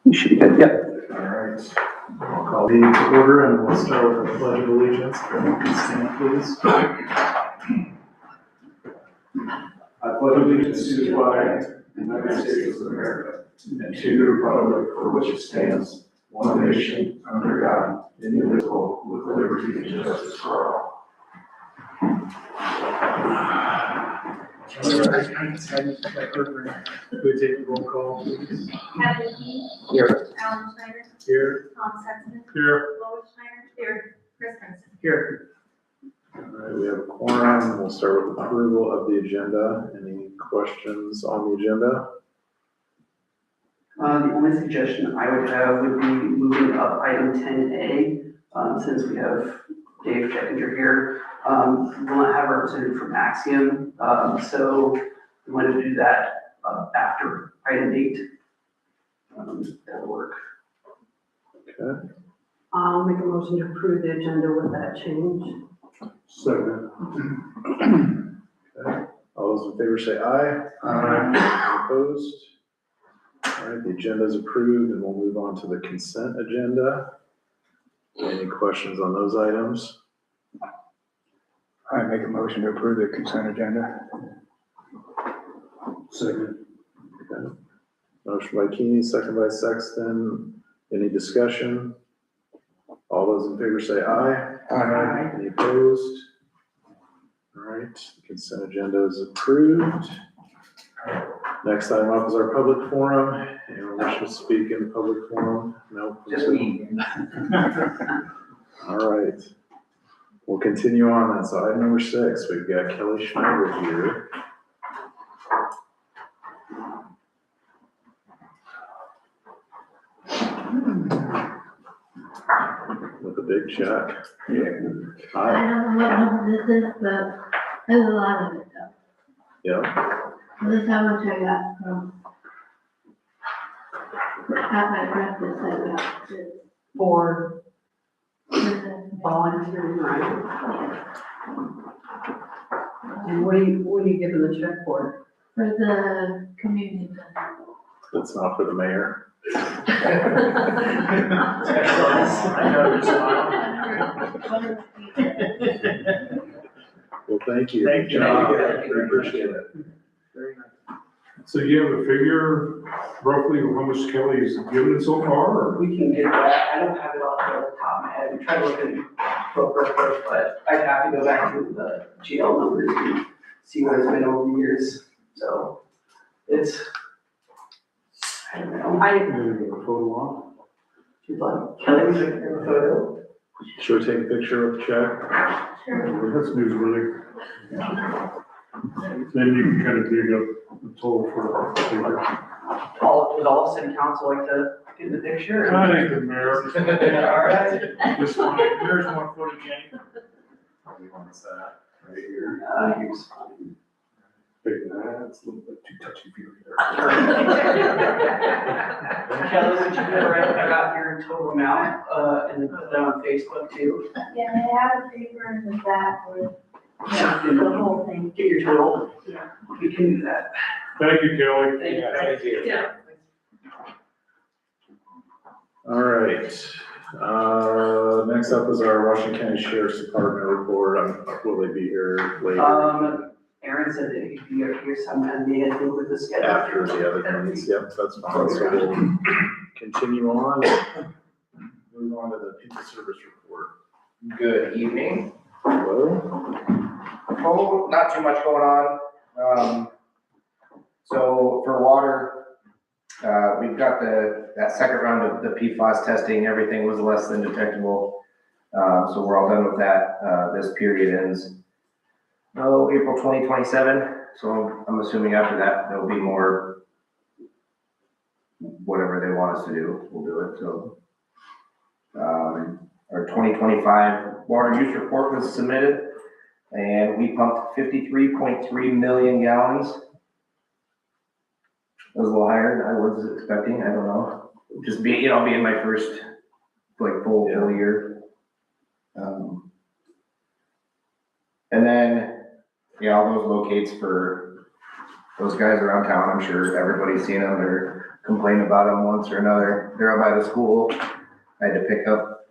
You should be good, yep. All right, I'll call the meeting to order and we'll start with the pledge of allegiance. Everyone can stand, please. I pledge allegiance to the flag of the United States of America and to the republic for which it stands, one nation, under God, indivisible, with liberty and justice for all. All right, we take the roll call, please. Kevin Key. Here. Alan Schneider. Here. Tom Sexton. Here. Lois Schneider. Here. Chris Benson. Here. All right, we have a quorum. We'll start with approval of the agenda. Any questions on the agenda? The only suggestion I would have would be moving up item 10A, since we have Dave Kettinger here. We will not have a representative from Axiom, so we want to do that after item 8. That'll work. Okay. I'll make a motion to approve the agenda with that change. Second. Okay. All those in favor say aye. Aye. Opposed? All right, the agenda is approved and we'll move on to the consent agenda. Any questions on those items? I make a motion to approve the consent agenda. Second. Okay. Motion by Keeney, second by Sexton. Any discussion? All those in favor say aye. Aye. Any opposed? All right, the consent agenda is approved. Next item up is our public forum. Anyone wish to speak in the public forum? No? Just me. All right. We'll continue on then. So item number 6, we've got Kelly Schneider here. With a big check. Yeah. I Hi. don't know what number this is, but there's a lot of it though. Yeah. This is how much I got from. At my breakfast, I got this. For For volunteering, right? And what are you giving the check for? the community center. That's not for the mayor. Well, thank you. Thank you. We appreciate it. So you have a figure roughly of how much Kelly's given so far, or? We can get that. I don't have it off the top of my head. We tried looking for first, but I'd have to go back to the GL numbers and see what it's been over the years. So it's, I don't know. A photo on? She's like, Kelly, was there a photo? Sure, take a picture of the check. Sure. That's newsworthy. Then you can kind of dig up the total for the figure. Would all city council like to get the picture? I think the mayor. All right. This one, there's one for the game. Probably wants that right here. Here's fine. That's a little bit too touchy-feely there. Kelly, would you go right, I got your total amount, and then put that on Facebook too? Yeah, I have a paper with that with Yeah. the whole thing. Get your total. We can do that. Thank you, Kelly. Thank you. Yeah. All right. Next up is our Washington County Sheriff's Department report. Will they be here later? Aaron said that he'd be here sometime, he had to with the schedule. After the other meetings, yep, that's fine. So we'll continue on. Move on to the people service report. Good evening. Hello? Oh, not too much going on. So for water, we've got that second round of the PFAS testing, everything was less than detectable. So we're all done with that. This period ends, April 2027. So I'm assuming after that, there'll be more, whatever they want us to do, we'll do it. So our 2025 water use report was submitted, and we pumped 53.3 million gallons. That was a little higher than I was expecting, I don't know. Just being my first, full year. And then, all those locates for those guys around town, I'm sure everybody's seen them, they're complained about them once or another. They're out by the school. I had to pick up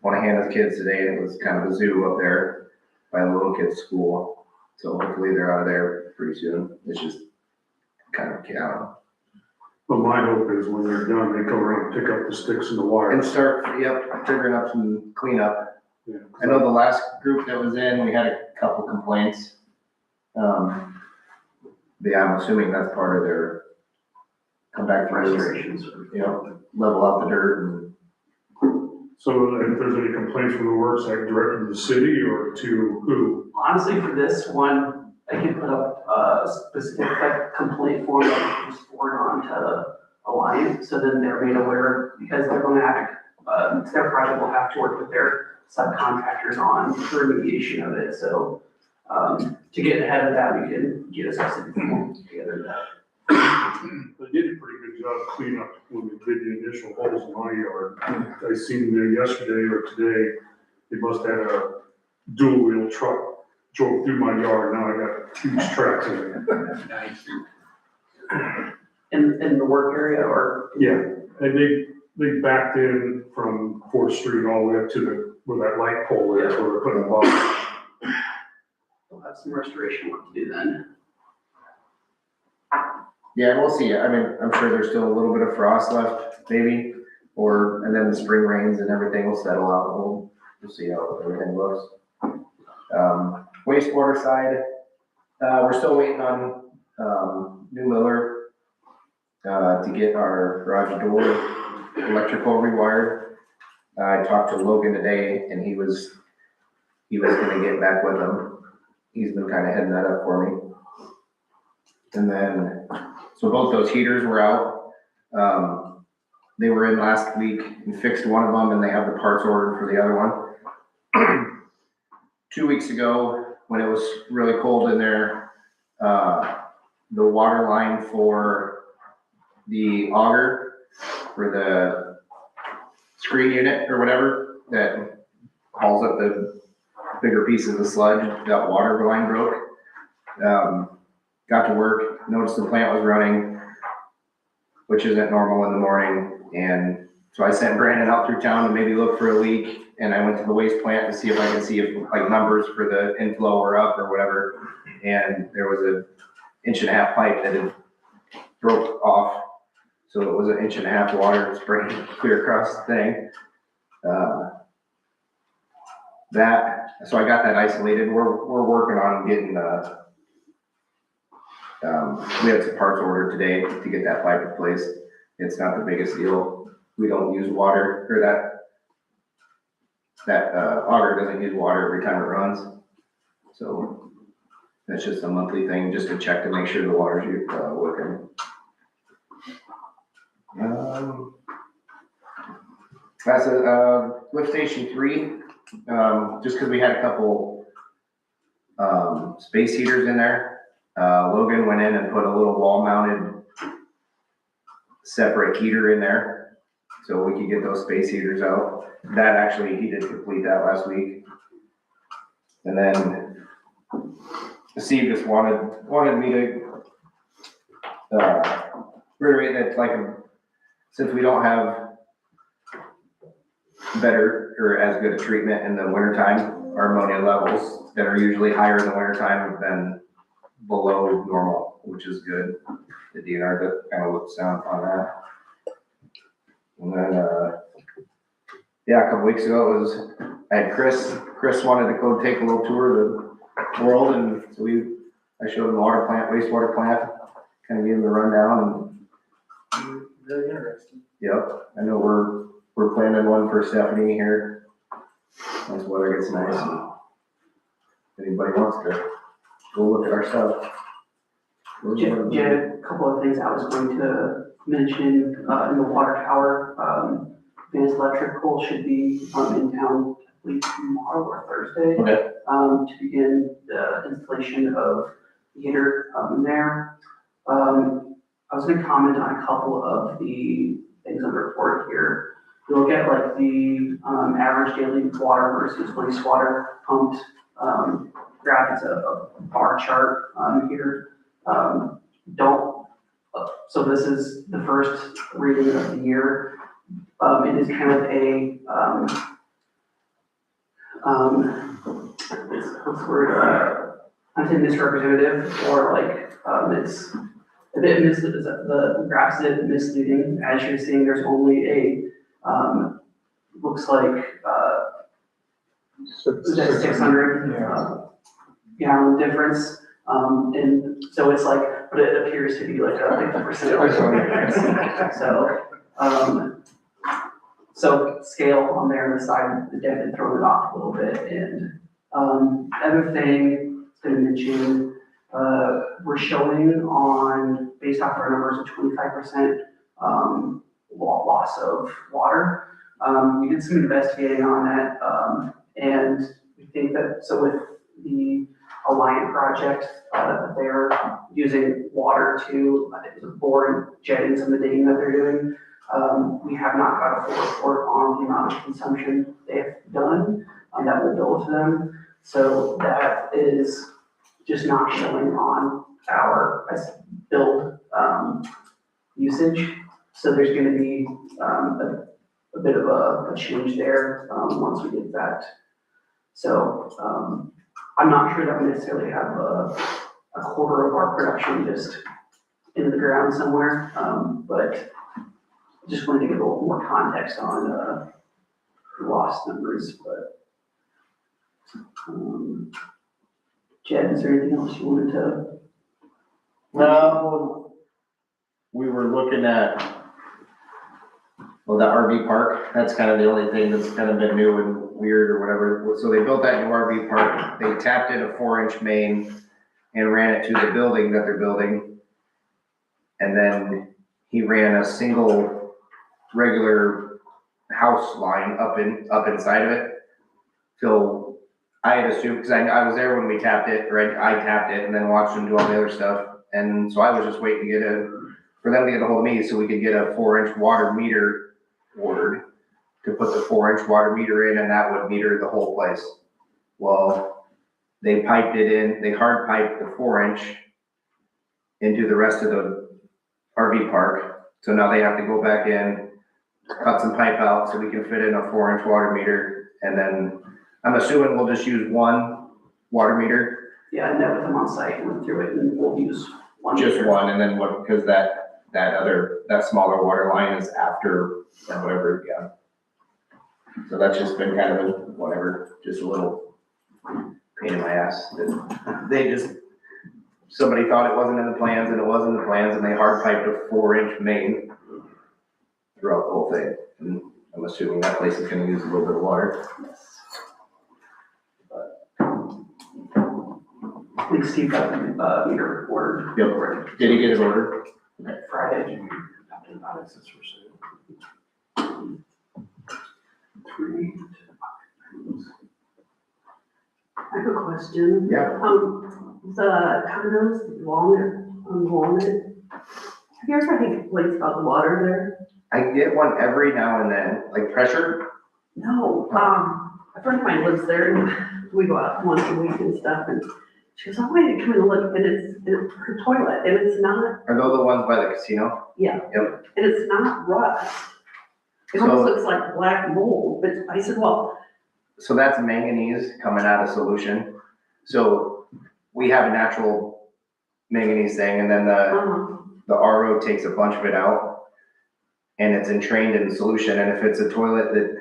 one of Hannah's kids today, and it was kind of a zoo up there by the little kids' school. So hopefully they're out of there pretty soon. It's just kind of, I don't know. But my hope is when they're done, they come around and pick up the sticks and the And wires. start, figuring out some cleanup. Yeah, I know the last group that was in, we had a couple complaints. But yeah, I'm assuming that's part of their come back to Restorations. level out the dirt So if there's any complaints from the work site, directed to the city or to who? Honestly, for this one, I could put up a specific like complaint form that we can just forward on to Alliant, so then they're made aware, because they're gonna have to, it's their project, will have to work with their subcontractors on the remediation of it, so, to get ahead of that, we can get a specific form together that. They did a pretty good job cleaning up when we did the initial holes in my yard. I seen them yesterday or today, they must have had a dual wheel truck drove through my yard, now I got huge tracks in it. In the work area, or? Yeah, and they backed in from 4th Street all the way up to where that light pole is, where they're putting the box. We'll have some restoration work to do then. Yeah, we'll see. I mean, I'm sure there's still a little bit of frost left, maybe, and then the spring rains and everything will settle out. We'll see how everything looks. Wastewater side, we're still waiting on, New Miller, to get our garage door electrical rewired. I talked to Logan today, and he was gonna get back with him. He's been kind of heading that up for me. And then, so both those heaters were out. They were in last week and fixed one of them, and they have the parts ordered for the other one. 2 weeks ago, when it was really cold in there, the water line for the auger, for the screen unit or whatever, that hauls up the bigger pieces of sludge, that water line broke. Got to work, noticed the plant was running, which isn't normal in the morning. And so I sent Brandon out through town to maybe look for a leak. And I went to the waste plant to see if I could see if like numbers for the inflow were up or whatever. And there was an 1.5-inch pipe that had broke off. So it was 1.5-inch water spraying clear across the thing. So I got that isolated. We're working on getting we had some parts ordered today to get that pipe replaced. It's not the biggest deal. We don't use water, or that auger doesn't use water every time it runs. So that's just a monthly thing, just to check to make sure the water's working. That's lift station 3, just because we had a couple space heaters in there. Logan went in and put a little wall-mounted separate heater in there, so we could get those space heaters out. That actually, he did complete that last week. And then Steve just wanted me to reiterate that, like, since we don't have better or as good a treatment in the wintertime, our ammonia levels that are usually higher in the wintertime have been below normal, which is good. The DNR kind of looks down on that. And then, a couple weeks ago, I had Chris wanted to go take a little tour of the world, and so I showed him the water plant, wastewater plant, kind of gave him the rundown. And Very interesting. yep, I know we're planning one for Stephanie here. Once weather gets nice, and if anybody wants to go look at our stuff. Yeah, a couple of things I was going to mention, in the water tower, Advanced Electrical should be, in town, I believe tomorrow or Thursday. Okay. To begin the installation of the heater, in there. I was gonna comment on a couple of the things on the report here. If you look at like the, average daily water versus wastewater pumped, graph, it's a bar chart, here. so this is the first reading of the year. It is kind of a, what's the word, I think misrepresentative, or like, it's a bit the graph's a bit misleading. As you're seeing, there's only a, looks like, is that 600 gallon difference. And so it's like, but it appears to be like a 50%. So scale on there on the side, definitely throw it off a little bit. And other thing I was gonna mention, we're showing on, based off our numbers, a 25% loss of water. We did some investigating on that, and we think that, so with the Alliant project, they're using water to bore and jetting some of the digging that they're doing. We have not got a full report on the amount of consumption they've done, that will bill to them. So that is just not showing on our billed usage. So there's gonna be a bit of a change there once we get that. So I'm not sure that we necessarily have a quarter of our production just in the ground somewhere, but just wanted to give a little more context on lost numbers. But Jed, is there anything else you wanted to? No, we were looking at, well, the RV park, that's kind of the only thing that's kind of been new and weird or whatever. So they built that new RV park, they tapped in a 4-inch main and ran it to the building that they're building. And then he ran a single regular house line up inside of it. So I had assumed, because I was there when we tapped it, or I tapped it and then watched them do all the other stuff. And so I was just waiting to for them to get a hold of me so we could get a 4-inch water meter ordered to put the 4-inch water meter in, and that would meter the whole place. Well, they piped it in, they hard piped the 4-inch into the rest of the RV park. So now they have to go back in, cut some pipe out so we can fit in a 4-inch water meter. And then I'm assuming we'll just use one water meter. Yeah, I met with them on site and went through it, and we'll use one. Just meter. one, and then what, because that smaller water line is after, whatever, yeah. So that's just been kind of a, whatever, just a little pain in my ass. Somebody thought it wasn't in the plans, and it was in the plans, and they hard piped a 4-inch main throughout the whole thing. And I'm assuming that place is gonna use a little bit of water. I think Steve got the meter ordered. Yep. Did he get it ordered? Friday. I have a question. Yeah. The condos, Walnut, have you ever had any complaints about the water there? I get one every now and then, like pressure. No, a friend of mine lives there and we go out once a week and stuff, and she goes, oh, I didn't come and look, and it's her toilet, and it's not, Are those the ones by the casino? yeah. Yep. And it's not rust. It So- almost looks like black mold, but I said, well, So that's manganese coming out of solution. So we have a natural manganese thing, and then the RO takes a bunch of it out, and it's entrained in solution. And if it's a toilet that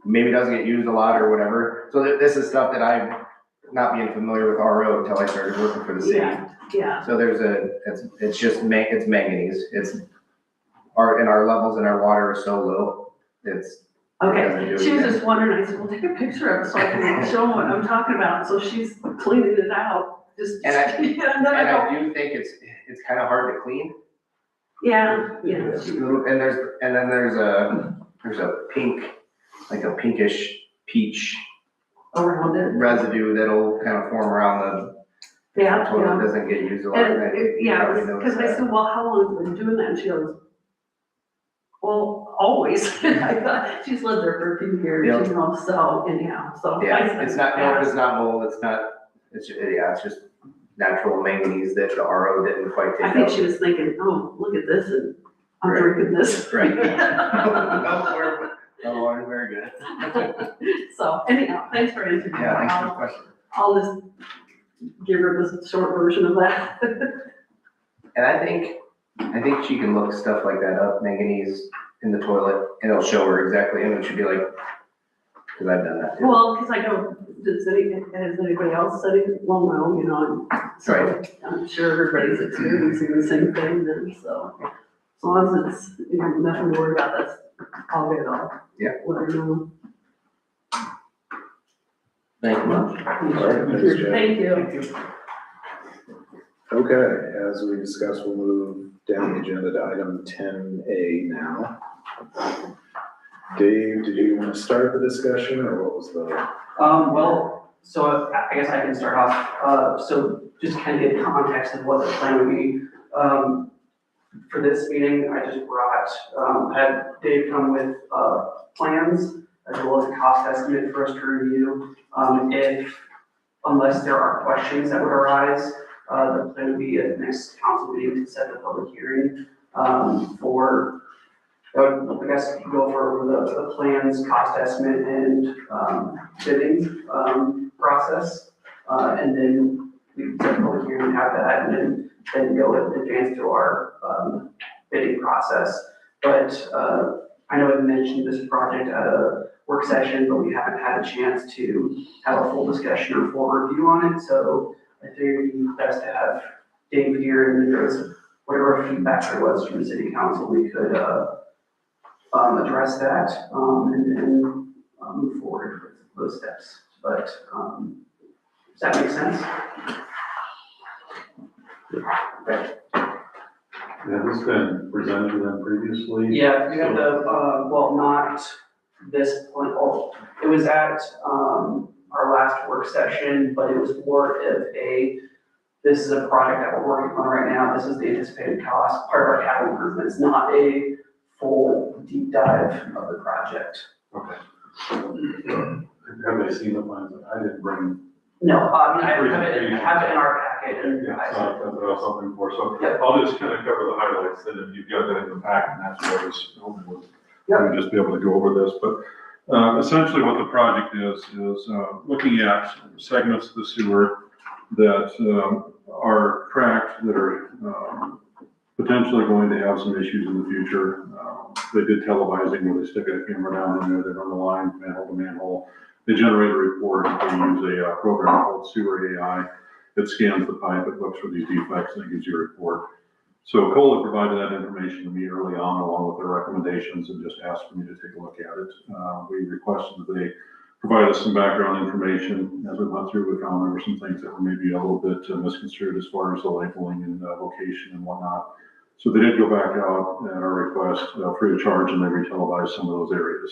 maybe doesn't get used a lot or whatever, so this is stuff that I'm not being familiar with RO until I started working for the city. yeah, So it's just manganese. And our levels in our water are so low, it's. okay. She was just wondering, I said, well, take a picture of it so I can show them what I'm talking about. So she's cleaning it out, just. And I- And then I And I go, do think it's kind of hard to clean. yeah. And there's a pink, like a pinkish peach Around it. residue that'll kind of form around the Yeah, toilet, yeah. doesn't get used a lot. And and I think you yeah, probably noticed because I that. said, well, how long have you been doing that? And she goes, well, always. I thought she's lived there for a few years, Yep. you know, so anyhow, so. I Yeah, said, it's not, no, it's not mold, it's not, it's just natural manganese that the RO didn't quite take I out. think she was thinking, oh, look at this, and I'm Right. drinking this. Right. No, water's very good. So anyhow, thanks for answering. Yeah, thanks for the question. I'll just give her the short version of that. And I think she can look stuff like that up, manganese in the toilet, and it'll show her exactly, and it should be like, because I've done that too. Well, because I know, has anybody else said it? Well, no, you know, so Right. I'm sure everybody's experiencing the same thing then, so. As long as it's, you know, nothing to worry about, that's all good, Yeah. Let her know. Thank you much. All right, thanks, Jeff. Thank you. Okay, as we discussed, we'll move down the agenda to item 10A now. Dave, did you want to start the discussion, or what was the? Well, so I guess I can start off. So just kind of get context of what the plan would be. For this meeting, I just brought, had Dave come with, plans as well as a cost estimate for us to review. Unless there are questions that would arise, the plan would be at the next council meeting to set the public hearing, for, I guess, go for the plans, cost estimate, and, bidding, process. And then we can set the public hearing and have that, and then go and advance to our, bidding process. But, I know I mentioned this project at a work session, but we haven't had a chance to have a full discussion or full review on it. So I figured it'd be best to have Dave here, and if there's whatever feedback there was from the city council, we could, address that, and then, move forward with those steps. But, does that make sense? Has this been presented to them previously? Yeah, we have the, well, not this point, oh, it was at, our last work session, but it was more of this is a project that we're working on right now, this is the anticipated cost, part of our capital improvements, not a full deep dive of the project. Okay. Have they seen the plans? I didn't bring. No, I mean, I have it in our packet, and Yeah, I, so that's what I was hoping for, so Yeah. I'll just kind of cover the highlights, then if you've got that in the pack, and that's what I was hoping was. Yeah. We'll just be able to go over this, but, essentially what the project is looking at segments of the sewer that, are cracked, that are, potentially going to have some issues in the future. They did televising where they stick a camera down in there, they run the line manhole to manhole. They generate a report, they use a program called Sewer AI. It scans the pipe, it looks for these defects, and it gives you a report. So COLA provided that information to me early on, along with their recommendations, and just asked for me to take a look at it. We requested that they provide us some background information. As we went through, we found there were some things that were maybe a little bit misconstrued as far as the labeling and location and whatnot. So they did go back out at our request, free of charge, and they re-televised some of those areas.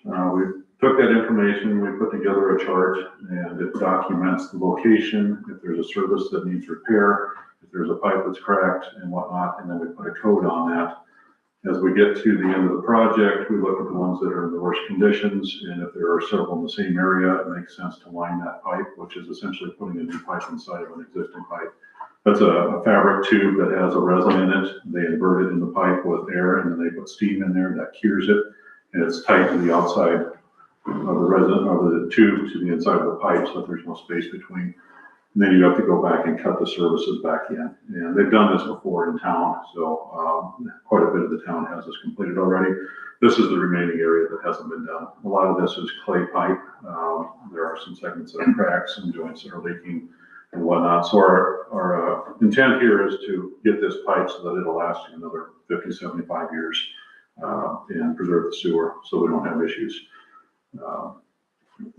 We took that information, we put together a chart, and it documents the location, if there's a service that needs repair, if there's a pipe that's cracked and whatnot, and then we put a code on that. As we get to the end of the project, we look at the ones that are in the worst conditions, and if there are several in the same area, it makes sense to line that pipe, which is essentially putting a new pipe inside of an existing pipe. That's a fabric tube that has a resin in it. They invert it in the pipe with air, and then they put steam in there that cures it, and it's tight to the outside of the resin, of the tube to the inside of the pipe, so that there's no space between. And then you have to go back and cut the services back in. And they've done this before in town, so quite a bit of the town has this completed already. This is the remaining area that hasn't been done. A lot of this is clay pipe. There are some segments that are cracked, some joints that are leaking and whatnot. So our intent here is to get this pipe so that it'll last you another 50, 75 years and preserve the sewer so we don't have issues.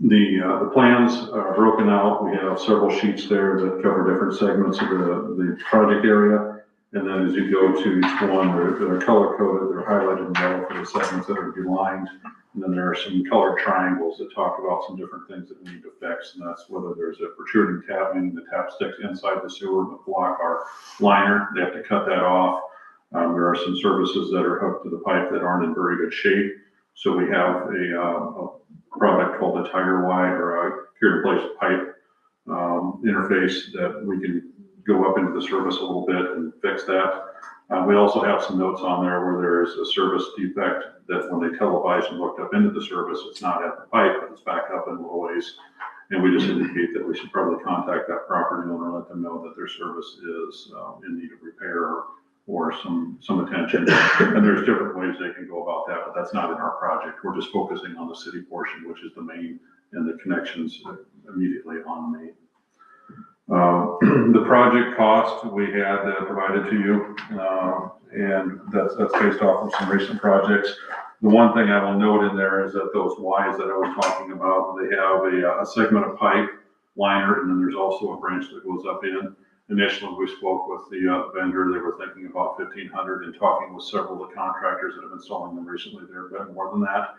The plans are broken out. We have several sheets there that cover different segments of the project area. And then as you go to each one, they're color coded, they're highlighted in yellow for the segments that are to be lined. And then there are some colored triangles that talk about some different things that we need to fix. And that's whether there's a protruding tap, meaning the tap sticks inside the sewer but block our liner. They have to cut that off. There are some services that are hooked to the pipe that aren't in very good shape. So we have a product called a tire wide or a cured in place pipe interface that we can go up into the service a little bit and fix that. We also have some notes on there where there is a service defect that when they televise and looked up into the service, it's not at the pipe, but it's back up in low ways. And we just indicate that we should probably contact that property owner, let them know that their service is in need of repair or some attention. And there's different ways they can go about that, but that's not in our project. We're just focusing on the city portion, which is the main and the connections immediately on the main. The project cost we had provided to you, and that's based off of some recent projects. The one thing I will note in there is that those Ys that I was talking about, they have a segment of pipe liner, and then there's also a branch that goes up in. Initially, we spoke with the vendor. They were thinking about $1,500, and talking with several of the contractors that have been installing them recently, they're a bit more than that.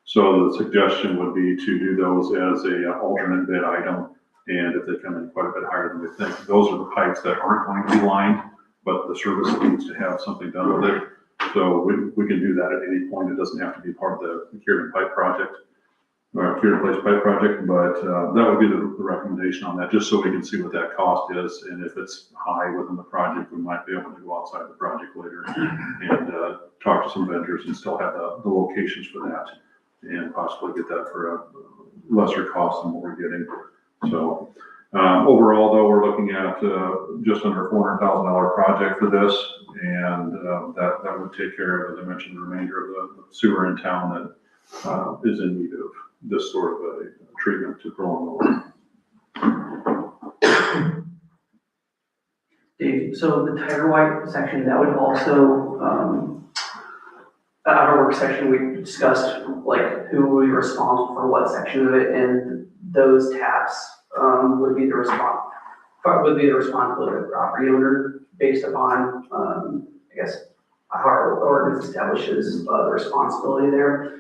So the suggestion would be to do those as a alternate bid item. And if they come in quite a bit higher than we think, those are the pipes that aren't going to be lined, but the service needs to have something done with it. So we can do that at any point. It doesn't have to be part of the cured and pipe project or cured and place pipe project, but that would be the recommendation on that, just so we can see what that cost is. And if it's high within the project, we might be able to go outside the project later and talk to some vendors and still have the locations for that and possibly get that for a lesser cost than what we're getting. So overall, though, we're looking at just under $400,000 project for this, and that would take care of, as I mentioned, the remainder of the sewer in town that is in need of this sort of a treatment to prolong the work. Dave, so the tire wipe section, that would also, at our work session, we discussed like who would be responsible for what section of it, and those taps would be the responsibility of the property owner based upon, I guess, how our ordinance establishes the responsibility there.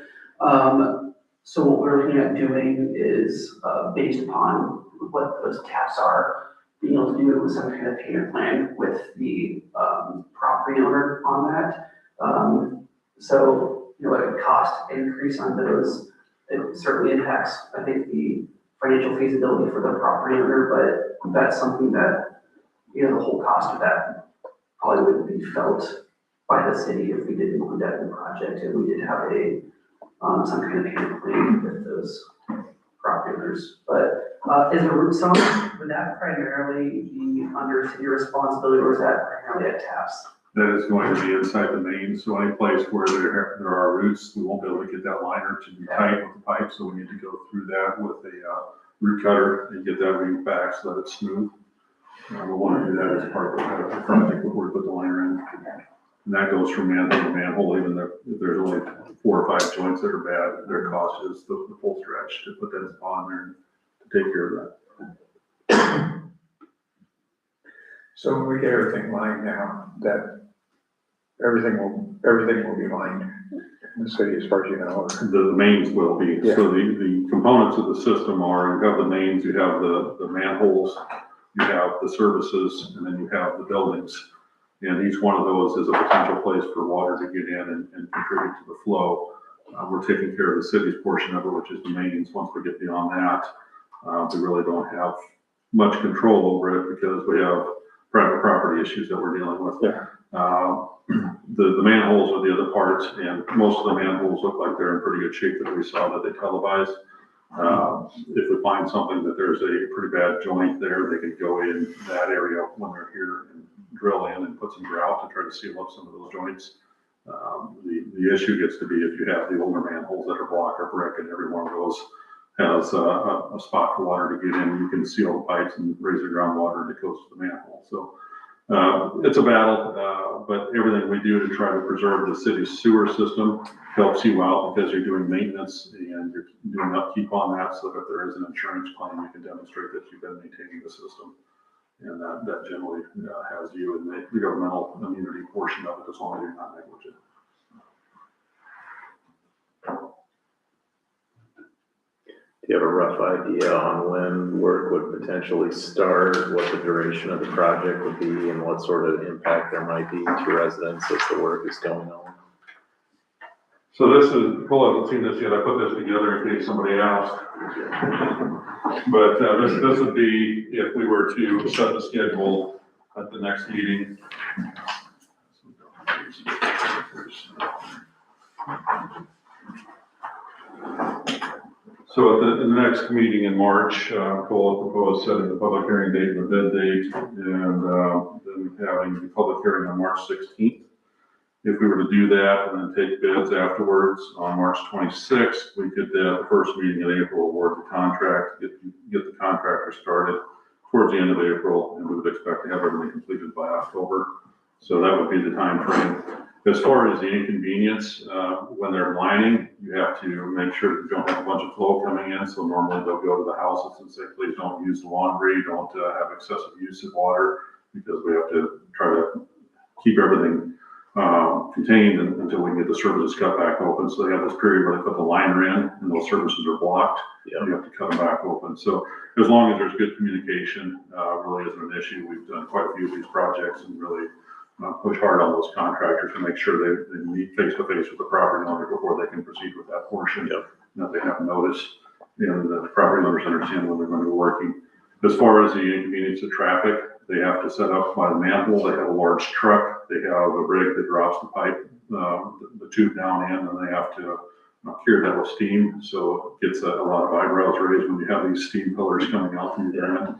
So what we're looking at doing is based upon what those taps are, being able to do it with some kind of payment plan with the property owner on that. So, you know, a cost increase on those, it certainly impacts, I think, the financial feasibility for the property owner, but that's something that, you know, the whole cost of that probably wouldn't be felt by the city if we did include that in the project and we did have some kind of payment plan with those property owners. But is the root zone, would that primarily be under city responsibility, or is that primarily at TAPS? That is going to be inside the main, so any place where there are roots, we won't be able to get that liner to be tight with the pipe, so we need to go through that with a root cutter and get that root back so that it's smooth. We want to do that as part of the project before we put the liner in. And that goes from manhole to manhole, even if there's only 4 or 5 joints that are bad, their cost is the full stretch to put that on there and to take care of that. So when we get everything lined now, that everything will be lined in the city as far as you know. The mains will be. Yeah. So the components of the system are, you have the mains, you have the manholes, you have the services, and then you have the buildings. And each one of those is a potential place for water to get in and contribute to the flow. We're taking care of the city's portion of it, which is the mains. Once we get beyond that, we really don't have much control over it because we have private property issues that we're dealing with. Yeah. The manholes are the other parts, and most of the manholes look like they're in pretty good shape that we saw that they televised. If we find something that there's a pretty bad joint there, they could go in that area when they're here and drill in and put some grout to try to seal up some of those joints. The issue gets to be if you have the older manholes that are block or brick, and every one of those has a spot for water to get in, you can seal the pipes and raise the groundwater and it goes to the manhole. So it's a battle, but everything we do to try to preserve the city's sewer system helps you out because you're doing maintenance and you're doing upkeep on that, so that if there is an insurance claim, you can demonstrate that you've been maintaining the system. And that generally has you in the governmental immunity portion of it, as long as you're not negligent. Do you have a rough idea on when work would potentially start, what the duration of the project would be, and what sort of impact there might be to residents as the work is going on? So this is, Cole hasn't seen this yet, I put this together in case somebody asked. But this would be if we were to set the schedule at the next meeting. So at the next meeting in March, Cole proposed setting the public hearing date and the bid date, and then having the public hearing on March 16th. If we were to do that and then take bids afterwards on March 26th, we could, the first meeting in April, award the contract, get the contractor started towards the end of April, and we would expect to have everything completed by October. So that would be the time frame. As far as the inconvenience, when they're lining, you have to make sure that you don't have a bunch of flow coming in. So normally they'll go to the houses and say, please don't use the laundry, don't have excessive use of water, because we have to try to keep everything contained until we can get the services cut back open. So they have this period where they put the liner in and those services are blocked. Yeah. You have to cut them back open. So as long as there's good communication, really isn't an issue. We've done quite a few of these projects and really push hard on those contractors to make sure they meet face to face with the property owner before they can proceed with that portion. Yep. That they have notice, and the property owners understand when they're going to be working. As far as the inconvenience of traffic, they have to set up by the manhole. They have a large truck. They have a rig that drops the pipe, the tube down in, and they have to cure that with steam. So it gets a lot of eyebrows raised when you have these steam pillars coming out from the end.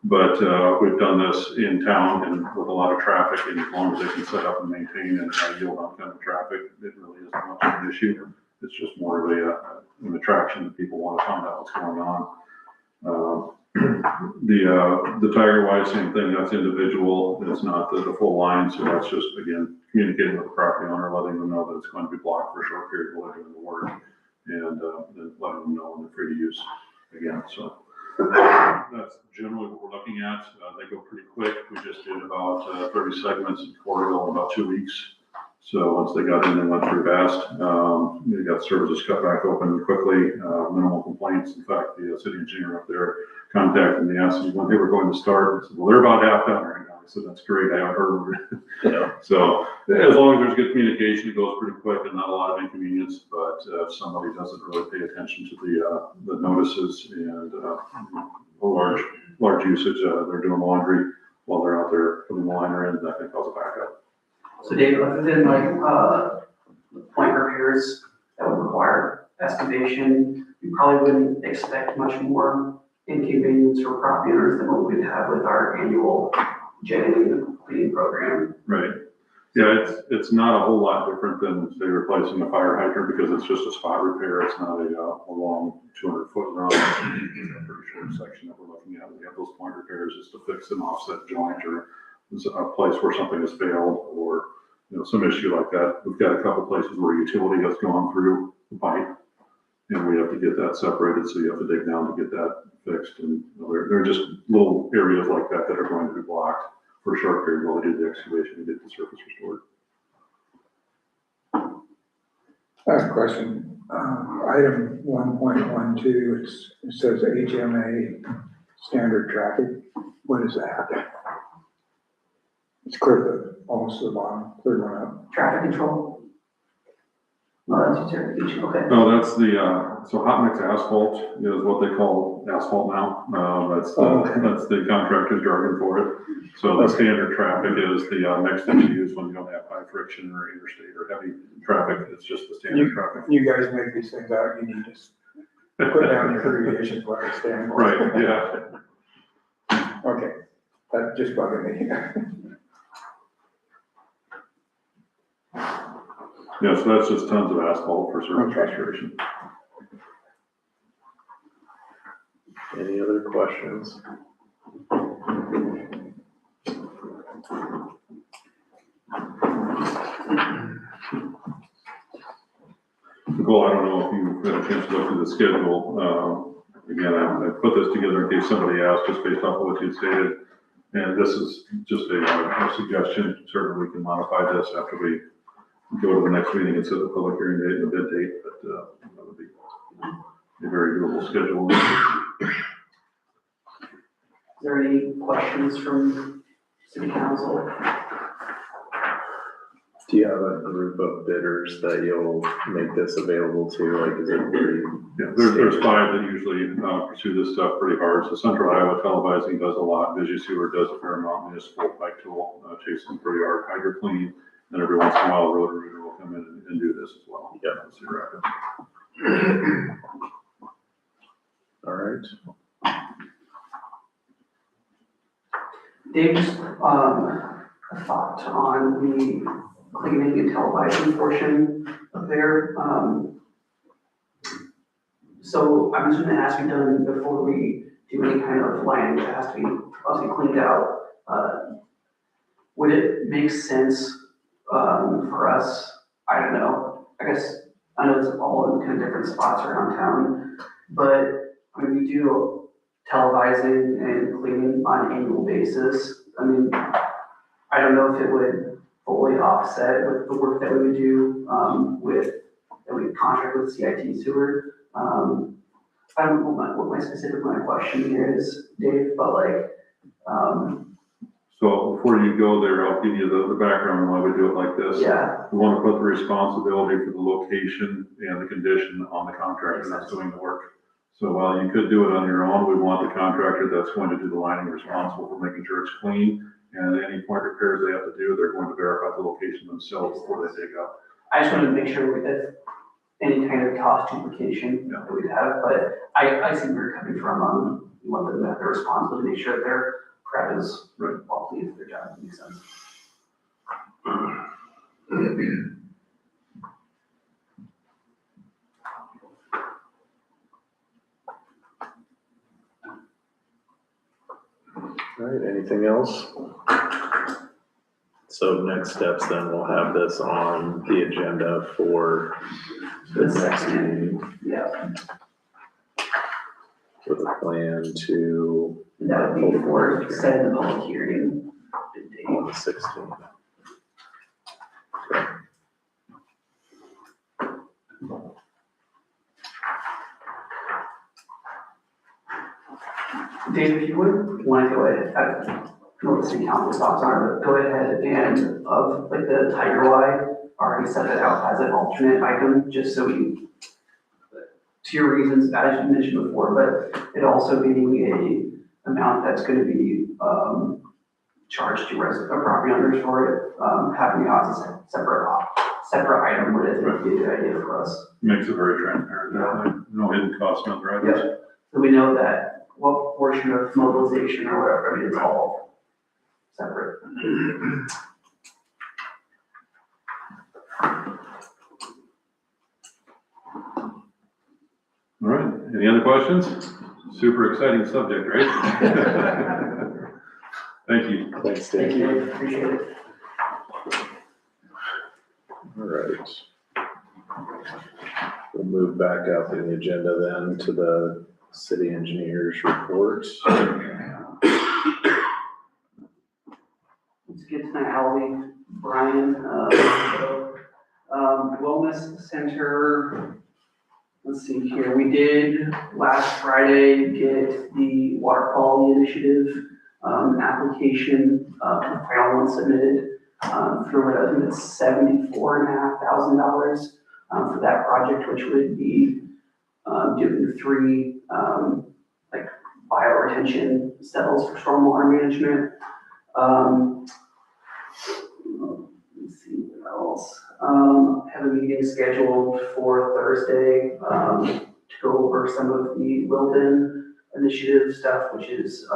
But we've done this in town and with a lot of traffic, and as long as they can set up and maintain and yield on kind of traffic, it really isn't much of an issue. It's just more of an attraction that people want to find out what's going on. The Tiger Wise, same thing, that's individual, it's not the full line, so that's just, again, communicating with the property owner, letting them know that it's going to be blocked for a short period while they're doing the work, and then letting them know when they're free to use again, so. That's generally what we're looking at. They go pretty quick. We just did about 30 segments in Corrigal in about 2 weeks. So once they got in, they went pretty fast. They got services cut back open quickly, minimal complaints. In fact, the city engineer up there contacted me, asked me when they were going to start. I said, well, they're about half done right now. I said, that's great. I haven't heard of it. Yeah. So as long as there's good communication, it goes pretty quick and not a lot of inconvenience. But if somebody doesn't really pay attention to the notices and a large usage, they're doing laundry while they're out there putting the liner in, that can cause a backup. So David, other than point repairs that would require excavation, you probably wouldn't expect much more inconvenience for property owners than what we'd have with our annual jetting and cleaning program. Right. Yeah, it's not a whole lot different than, say, replacing a fire hydrant, because it's just a spot repair. It's not a long 200-foot run. It's a pretty short section that we're looking at. We have those point repairs just to fix an offset joint or a place where something has failed, or some issue like that. We've got a couple places where utility has gone through the pipe, and we have to get that separated. So you have to dig down to get that fixed. And there are just little areas like that that are going to be blocked for a short period while they do the excavation and get the surface restored. Last question, item 1.12, it says HMA standard traffic. What is that? It's clear, almost to the bottom, third one up. Traffic control. Oh, that's certification, okay. No, that's so hot mix asphalt is what they call asphalt now. That's the contractor's jargon for it. So the standard traffic is the mix that you use when you don't have high friction or interstate or heavy traffic. It's just the standard traffic. You guys make these things out, you need to put down your abbreviations where I stand. Right, yeah. Okay, that's just bugging me. Yeah, so that's just tons of asphalt for surface restoration. Any other questions? Nicole, I don't know if you've had a chance to look through the schedule. Again, I put this together in case somebody asked, just based off of what you stated. And this is just a suggestion. Certainly we can modify this after we go to the next meeting and set the public hearing date and the bid date, but that would be a very doable schedule. Is there any questions from city council? Do Do you have a group of bidders that you'll make this available to? Like, is it pretty? Yeah, there's five that usually pursue this stuff pretty hard. So Central Iowa Televising does a lot. Visu Sewer does a fair amount. Municipal Pipe Tool chases them pretty hard. Hydro Clean, and every once in a while, Roto-Rooter will come in and do this as well. Yeah. Cedar Rapids. All right. Dave, just a thought on the cleaning and televising portion of there. So I'm just gonna ask you, done before we do any kind of lighting that has to be obviously cleaned out, would it make sense for us, I don't know, I guess, I know it's all in kind of different spots around town, but I mean, we do televising and cleaning on an annual basis. I mean, I don't know if it would fully offset with the work that we would do that we contract with CIT Sewer. I don't know what my specific question here is, Dave, but like, So before you go there, I'll give you the background on why we do it like this. yeah, We want to put the responsibility for the location and the condition on the contractor that's doing the work. So while you could do it on your own, we want the contractor that's going to do the lining responsible for making sure it's clean. And any point repairs they have to do, they're going to verify the location themselves before they dig up. I just wanted to make sure that any kind of cost duplication that we'd have, but I see where you're coming from. You want them to have the responsibility to make sure their prep is all clean for their job. Makes sense. All right, anything else? So next steps, then we'll have this on the agenda for the next meeting Yeah, with a plan to that would be for setting the public hearing date. on the 16th. Dave, if you would want to go ahead, I don't know what the city council's thoughts are, but go ahead and of like the Tiger Y, already set it out as an alternate item, just so we, to your reasons, as you mentioned before, but it also being a amount that's gonna be, charged to property owners for it, having it as a separate item would, I think, be a good idea for us. Makes it very transparent, that way. No hidden cost, no drivers. Yeah. So we know that what portion of mobilization or whatever, I mean, it's all separate. All right, any other questions? Super exciting subject, right? Thank you. Thanks, Dave. Thank you, appreciate it. All right. We'll move back up in the agenda then to the city engineer's report. Let's get to the alley, Brian. Wellness Center, let's see here, we did last Friday get the water quality initiative application, final one submitted for what I think it's $74,500 for that project, which would be doing 3 like bioretention cells for stormwater management. Let's see what else. Have a meeting scheduled for Thursday to go over some of the Wilden initiative stuff, which is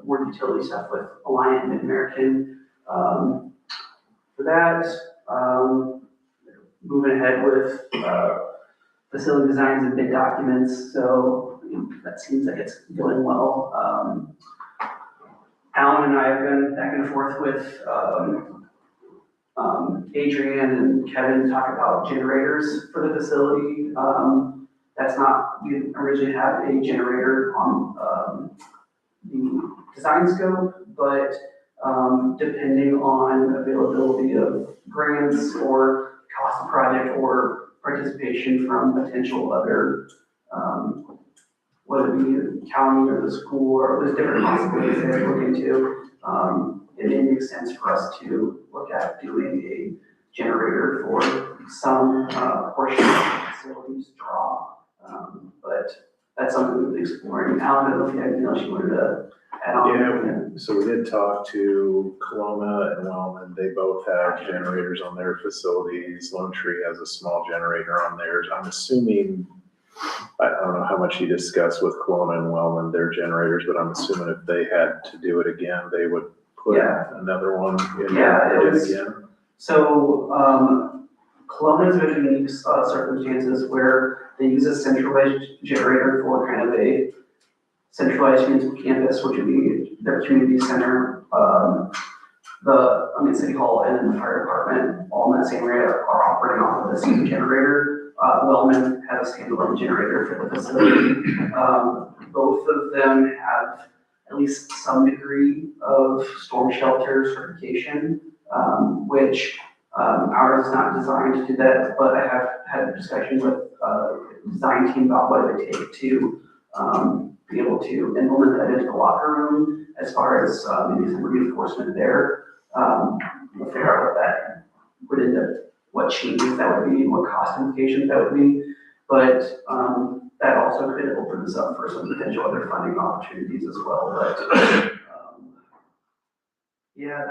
more utility stuff with Alliant and American. For that, moving ahead with facility designs and bid documents, so that seems like it's going well. Alan and I have been back and forth with Adrian and Kevin to talk about generators for the facility. That's not, we originally had a generator on the design scope, but depending on availability of grants or cost of project or participation from potential other, whether it be the county or the school, or there's different possibilities that we're looking into. It makes sense for us to look at doing generator for some, portion of the facility's draw. But that's something we've been exploring. Alan, I don't know if you had anything else you wanted to add on? Yeah, so we did talk to Kelowna and Wellman. They both have generators on their facilities. Lone Tree has a small generator on theirs. I'm assuming, I don't know how much you discussed with Kelowna and Wellman, their generators, but I'm assuming if they had to do it again, they would put Yeah. another one in Yeah, there and it do was- it again. So, Kelowna's been in unique circumstances where they use a centralized generator for kind of a centralized municipal campus, which would be their community center. City Hall and the fire department, all in that same area, are operating off of the same generator. Wellman has a standalone generator for the facility. Both of them have at least some degree of storm shelter certification, which ours is not designed to do that, but I have had a discussion with the design team about what it would take to be able to implement that into the locker room as far as maybe some reinforcement there. We'll figure out what that would end up, what changes that would be, what cost implications that would be. But that also could open us up for some potential other funding opportunities as well. But yeah,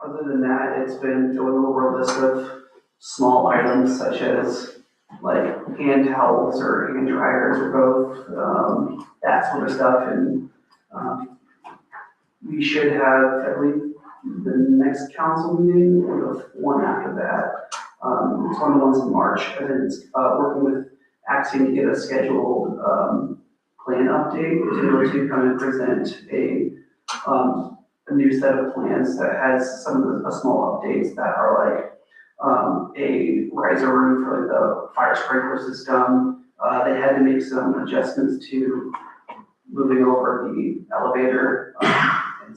other than that, it's been going over a list of small items such as like hand towels or hand dryers or both, that sort of stuff. And we should have, I believe, the next council meeting or the one after that. It's one of the ones in March, and then it's working with Axiom to get a scheduled plan update to be able to come and present a new set of plans that has some of the small updates that are like a riser room for like the fire sprinkler system. They had to make some adjustments to moving over the elevator, and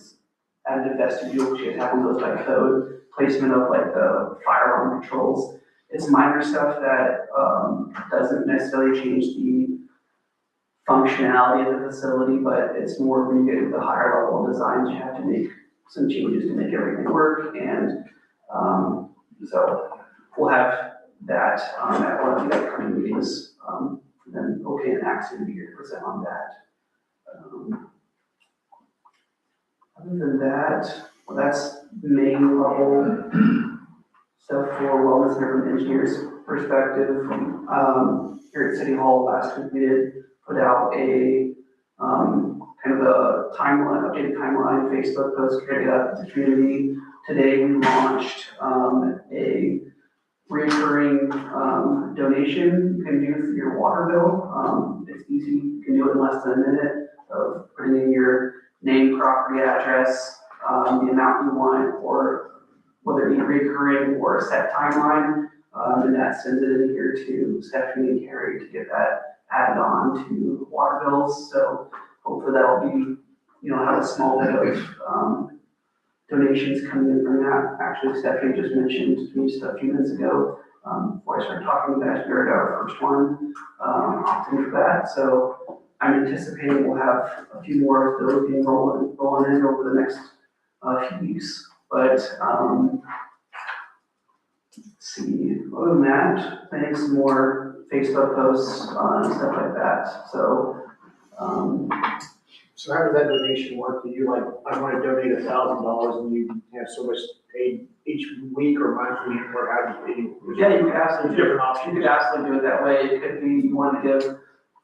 added a vestibule, which is having those by code, placement of like the fire alarm controls. It's minor stuff that doesn't necessarily change the functionality of the facility, but it's more when you get into the higher level designs, you have to make some changes to make everything work. And so we'll have that at one of the upcoming meetings. Then OK and Axiom will be here to present on that. Other than that, well, that's main level stuff for wellness and urban engineers perspective. Here at City Hall last week, we did put out a kind of a timeline, updated timeline, Facebook post, carried out to the community. Today we launched a recurring donation you can do for your water bill. It's easy, you can do it in less than a minute of putting in your name, property address, the amount you want, or whether it be recurring or a set timeline. And that sends it in here to Stephanie and Carrie to get that added on to water bills. So hopefully that'll be, have a small bit of donations coming in from that. Actually, Stephanie just mentioned to me just a few minutes ago, before I started talking, that we already got our first one opting for that. So I'm anticipating we'll have a few more of those being rolling in over the next few weeks. But let's see, other than that, planning some more Facebook posts and stuff like that. So So how does that donation work? Do you I want to donate $1,000 and you have so much paid each week or monthly, or how do you? yeah, you could absolutely do it. Different options. You could absolutely do it that way. It could be you want to give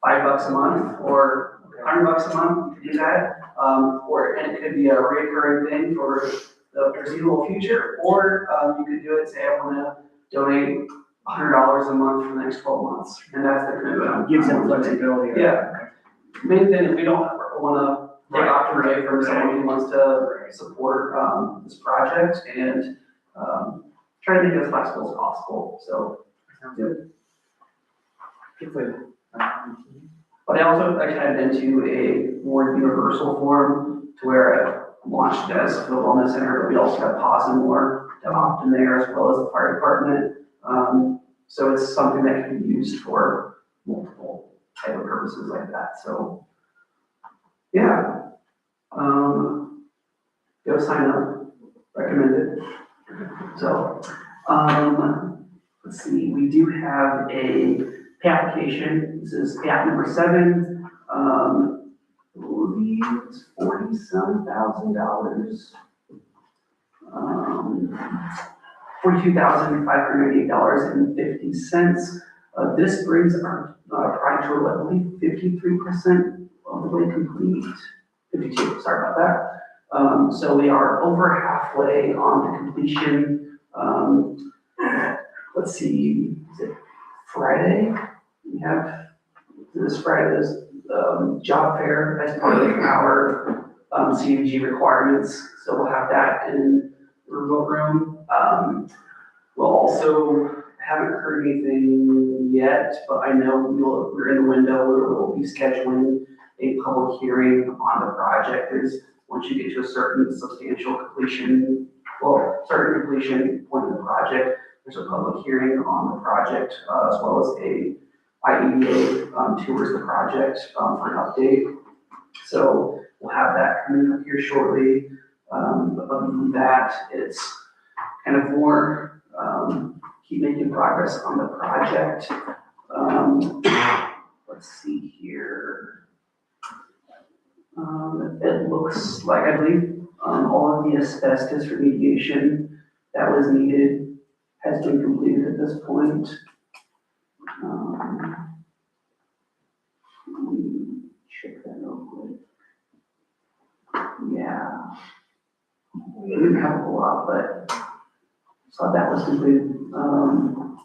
$5 a month or $100 a month, you could do that. And it could be a recurring thing for the foreseeable future, or you could do it, say, I want to donate $100 a month for the next 12 months, and that's the commitment. Gives them flexibility. Yeah. Main thing is we don't want to take option away from someone who wants to support this project and try to make it as flexible as possible. So, but I also headed into a more universal form to where I launched it as the wellness center, but we also have Pause and More to opt in there as well as the fire department. So it's something that can be used for multiple type of purposes like that. So yeah, go sign up, recommended. So Let's see, we do have a pay application. This is pay app number 7. I believe it's $47,000. $42,598.50. This brings our project total, I believe, 53% of the way complete. 52, sorry about that. So we are over halfway on the completion. Let's see, is it Friday? We have this Friday's job fair as part of our CDBG requirements. So we'll have that in the remote room. We'll also, haven't heard anything yet, but I know we're in the window where we'll be scheduling a public hearing on the project. Once you get to a certain substantial completion, certain completion point of the project, there's a public hearing on the project, as well as a IEDA tours the project for an update. So we'll have that coming up here shortly. But other than that, it's kind of more keep making progress on the project. Let's see here. It looks like, I believe, all of the asbestos remediation that was needed has been completed at this point. Let me check that real quick. Yeah. We didn't have a whole lot, but saw that was completed.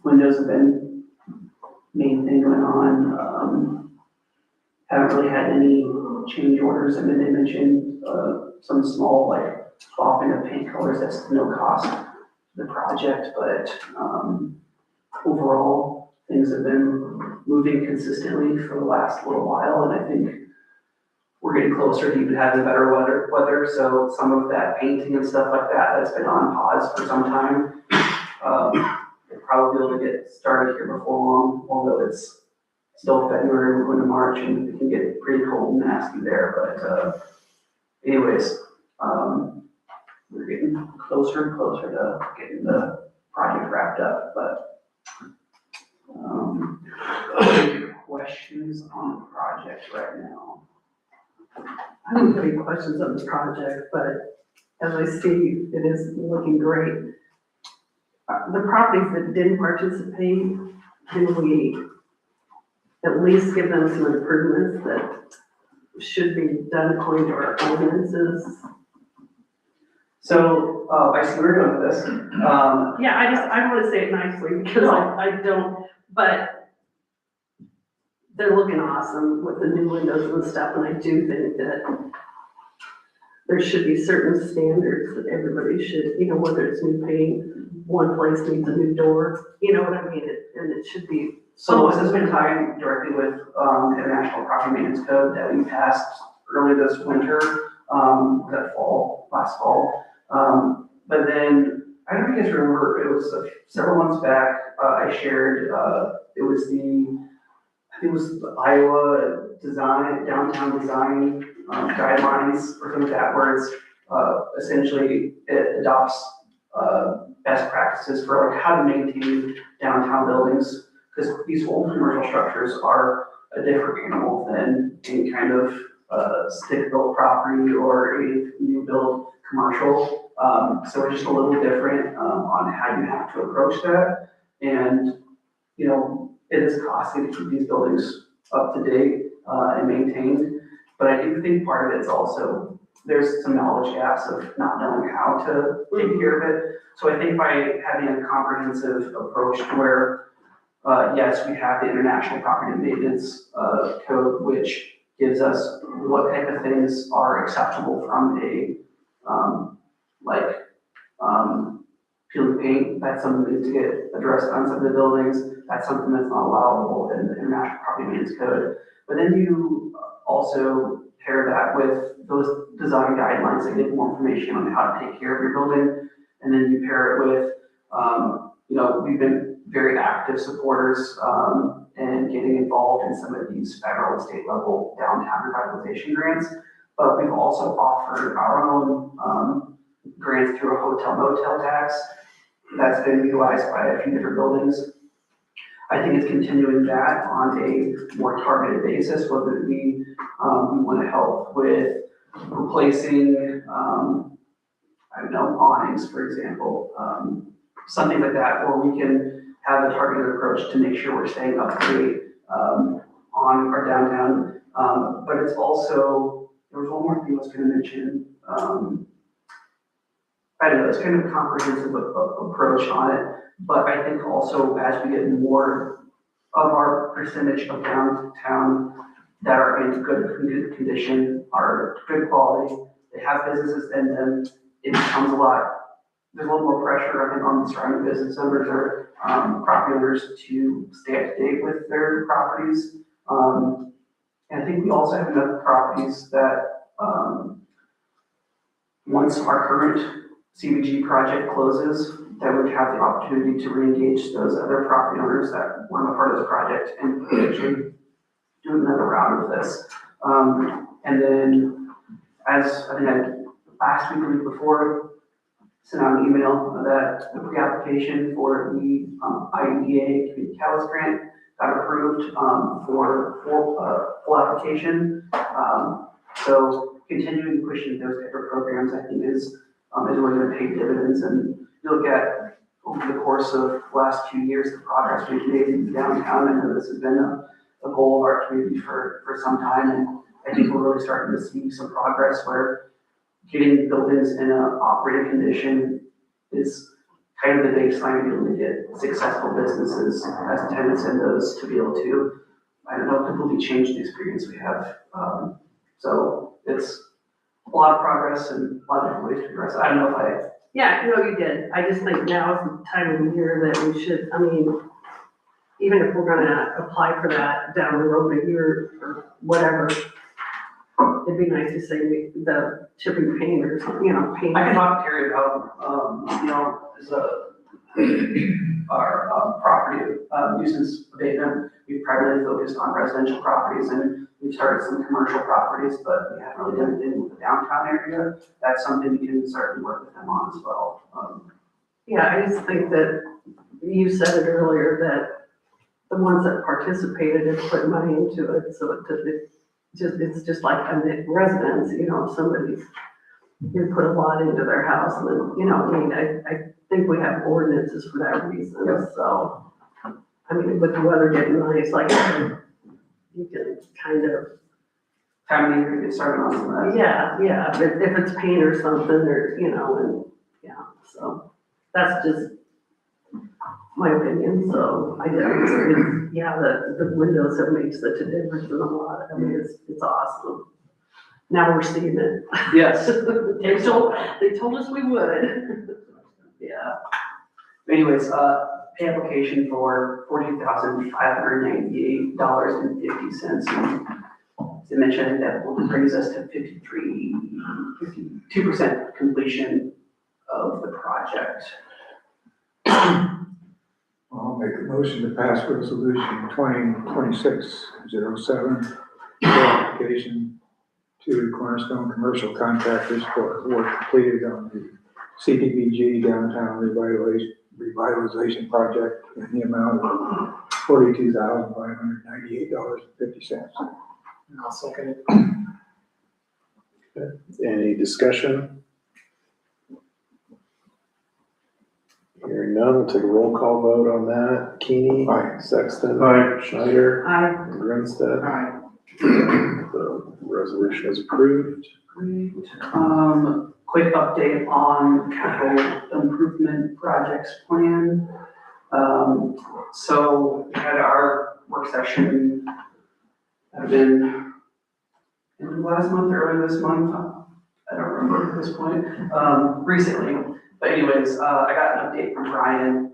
Windows have been main thing going on. Haven't really had any change orders. I mean, they mentioned some small like swapping of paint colors. That's no cost to the project, but overall things have been moving consistently for the last little while, and I think we're getting closer to even having better weather. So some of that painting and stuff like that that's been on pause for some time, we'll probably be able to get started here before long, although it's still February, we're going to March, and it can get pretty cold and nasty there. But anyways, we're getting closer and closer to getting the project wrapped up. But any questions on the project right now? I don't have any questions on the project, but as I see, it is looking great. The properties that didn't participate, can we at least give them some improvements that should be done according to our ordinances? So, I see where you're going with this. Yeah, I want to say it nicely because I don't, but they're looking awesome with the new windows and stuff, and I do think that there should be certain standards that everybody should, whether it's new paint, one place needs a new door, you know what I mean? And it should be. So this has been tied directly with International Property Maintenance Code that we passed early this winter, last fall. But then, I don't know if you guys remember, it was several months back, I shared, it was the Iowa downtown design guidelines or something like that, where it's essentially it adopts best practices for like how to maintain downtown buildings, because these old commercial structures are a different animal than any kind of stick-built property or a new build commercial. So it's just a little different on how you have to approach that, and it is costly to keep these buildings up to date and maintained. But I do think part of it is also there's some knowledge gaps of not knowing how to take care of it. So I think by having a comprehensive approach to where, yes, we have the International Property Maintenance Code, which gives us what type of things are acceptable from a, peeling paint. That's something that needs to get addressed on some of the buildings. That's something that's not allowable in the International Property Maintenance Code. But then you also pair that with those design guidelines that give more information on how to take care of your building. And then you pair it with, we've been very active supporters and getting involved in some of these federal and state level downtown revitalization grants. But we've also offered our own grants through a hotel motel tax that's been utilized by a few different buildings. I think it's continuing that on a more targeted basis, whether it be, we want to help with replacing, I don't know, awnings, for example, something like that, where we can have a targeted approach to make sure we're staying up to date, on our downtown. But it's also, there was one more thing I was gonna mention, I don't know, it's kind of a comprehensive approach on it, but I think also as we get more of our percentage of downtown that are in good condition, are good quality, they have businesses in them, it becomes a lot, there's a little more pressure, I think, on the surrounding business owners or property owners to stay up to date with their properties. And I think we also have enough properties that once our current CBG project closes, that would have the opportunity to reengage those other property owners that weren't a part of this project and potentially do another round of this. And then, as I think last week or week before, sent out an email that the pre-application for the IDEA Community Catalyst Grant got approved for full application. So continuing pushing those type of programs, I think, is really going to pay dividends. And you look at over the course of the last few years, the progress we've made in downtown. I know this has been a goal of our community for some time, and I think we're really starting to see some progress where getting buildings in an operating condition is kind of the baseline to be able to get successful businesses as tenants in those to be able to, I don't know, completely change the experience we have. So it's a lot of progress and a lot of different ways to progress. I don't know if I. Yeah, no, you did. I just think now is the time of the year that we should, I mean, even if we're gonna apply for that down the road a year or whatever, it'd be nice to say the tipping paint or something, you know, paint. I can talk to Terry about, you know, as our property nuisance abatement. We've primarily focused on residential properties, and we've started some commercial properties, but we haven't really done anything with the downtown area. That's something we can certainly work with them on as well. Yeah, I just think that you said it earlier that the ones that participated and put money into it, so it's just like a residence, you know, somebody's, you put a lot into their house and then, you know, I mean, I think we have ordinances for that reason. Yep. So, I mean, with the weather getting nice, like, you can kind of. Time of year to get started on some of that. Yeah, but if it's paint or something, or, you know, and, yeah, so that's just my opinion, so I did, yeah, the windows have made such a difference in a lot, I mean, it's awesome. Now we're seeing it. Yes. They told us we would. Yeah. Anyways, pay application for $14,598.50. As I mentioned, that brings us to 52% completion of the project. I'll make a motion to pass resolution 2026-07, application to Cornerstone Commercial Contractors for work completed on the CDBG Downtown Revitalization Project in the amount of $42,598.50. I'll second it. Any discussion? Hearing none, we'll take a roll call vote on that. Keeney? Aye. Sexton? Aye. Schneider? I, Grinstead? Aye. The resolution is approved. Great. Quick update on capital improvement projects plan. So we had our work session, have been in last month or early this month, I don't remember at this point, recently. But anyways, I got an update from Brian.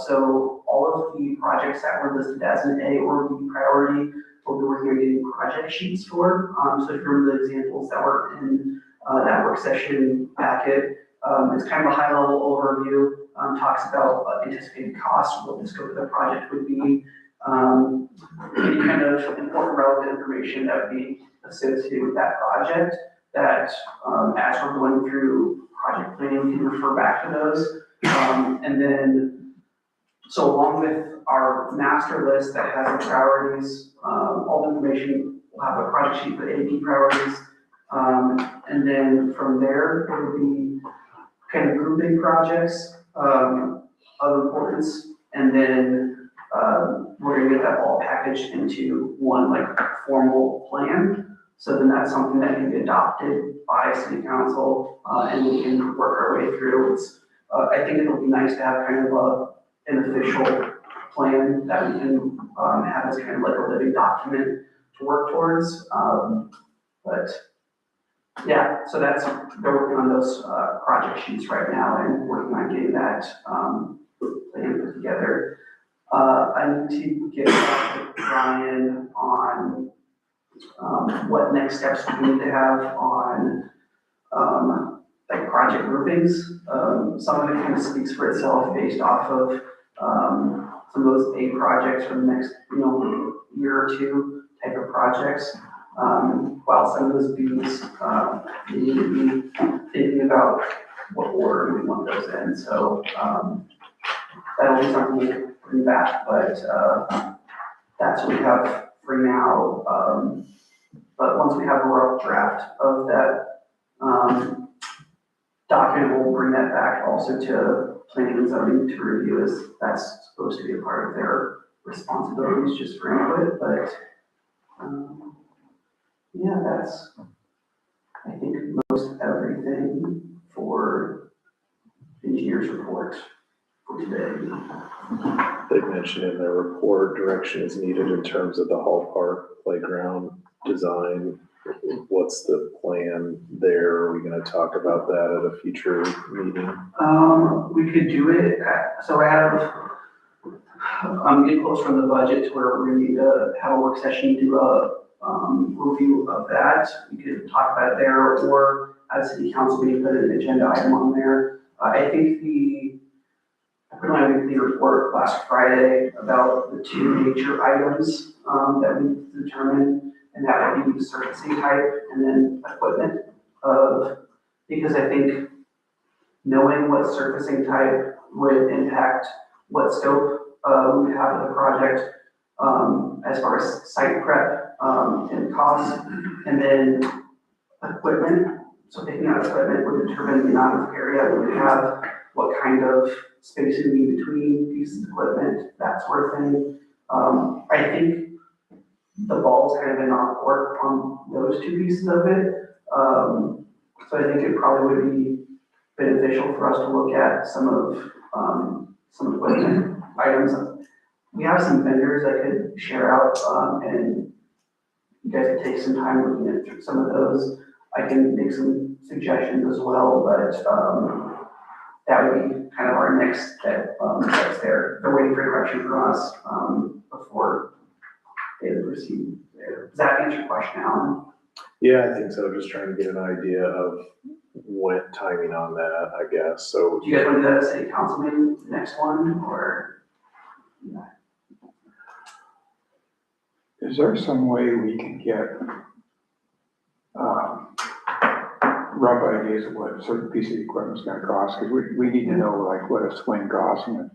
So all of the projects that were listed as an A or B priority, we'll be working on getting project sheets for. So if you remember the examples that were in that work session packet, it's kind of a high level overview, talks about anticipated costs, what the scope of the project would be, any kind of important relevant information that would be associated with that project that as we're going through project planning, we can refer back to those. And then, so along with our master list that has the priorities, all the information, we'll have a project sheet for AP priorities. And then from there, it will be kind of grouping projects, of importance. And then, we're gonna get that all packaged into one like formal plan. So then that's something that can be adopted by city council, and we can work our way through. It's, I think it'll be nice to have kind of an official plan that we can, have as kind of like a living document to work towards. But yeah, so that's, they're working on those, project sheets right now and working on getting that, plan put together. I need to get back with Brian on, what next steps we need to have on, like project groupings. Some of it kind of speaks for itself based off of, some of those A projects for the next, year or two type of projects. While some of those Bs, we need to be thinking about what order we want those in. So, that'll be something we'll bring back, but, that's what we have for now. But once we have a rough draft of that, document, we'll bring that back also to planning and zoning to review, as that's supposed to be a part of their responsibilities just for input, but, yeah, that's, I think, most everything for engineer's report for today. They mentioned in their report, direction is needed in terms of the Hall Park playground design. What's the plan there? Are we gonna talk about that at a future meeting? We could do it, so I'm getting close from the budget to where we need to have a work session, do a, review of that. We could talk about it there, or at city council, we put an agenda item on there. I think I put my weekly report last Friday about the two major items, that we determined, and that would be the surfacing type and then equipment because I think knowing what surfacing type would impact what scope, we would have of the project, as far as site prep, and costs, and then equipment. So picking out equipment would determine the amount of area we would have, what kind of spacing we need between pieces of equipment, that sort of thing. I think the ball's kind of in our court on those two pieces of it. So I think it probably would be beneficial for us to look at some equipment items. We have some vendors that could share out, and you guys could take some time looking at some of those. I can make some suggestions as well, but, that would be kind of our next step, that's there. They're waiting for direction from us, before they proceed there. Does that answer your question, Alan? Yeah, I think so. Just trying to get an idea of when timing on that, I guess. So Do you guys want to do that at city council meeting, the next one, or? Is there some way we can get, rough ideas of what a certain piece of equipment's gonna cost? Cause we need to know like what a swing costs and,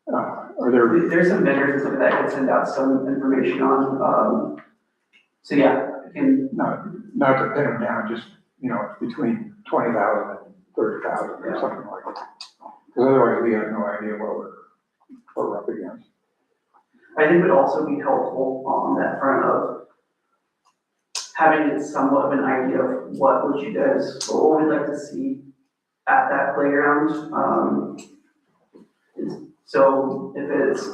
are there, There's some vendors and stuff that can send out some information on, so yeah, I can, not to pin them down, just, it's between 20,000 and 30,000 or something like that. Cause otherwise we have no idea what we're up against. I think would also be helpful on that front of having somewhat of an idea of what would we'd like to see at that playground. So if it's,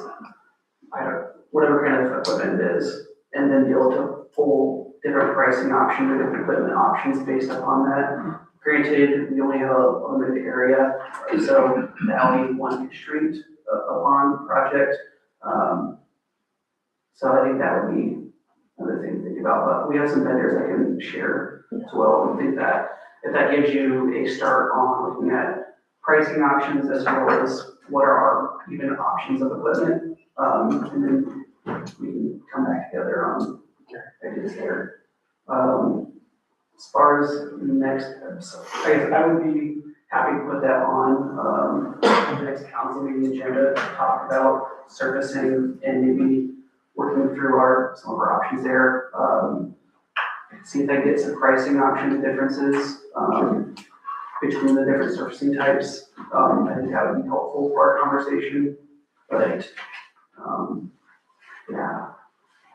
whatever kind of equipment it is, and then be able to pull different pricing options or different equipment options based upon that. Granted, we only have a limited area, so that will be one street along project. So I think that would be another thing to think about, but we have some vendors that can share as well. I think that if that gives you a start on looking at pricing options as well as what are our even options of equipment, and then we can come back together on ideas there. As far as the next episode, I would be happy to put that on, the next council meeting agenda to talk about surfacing and maybe working through some of our options there. See if I can get some pricing option differences, between the different surfacing types. I think that would be helpful for our conversation, but, yeah.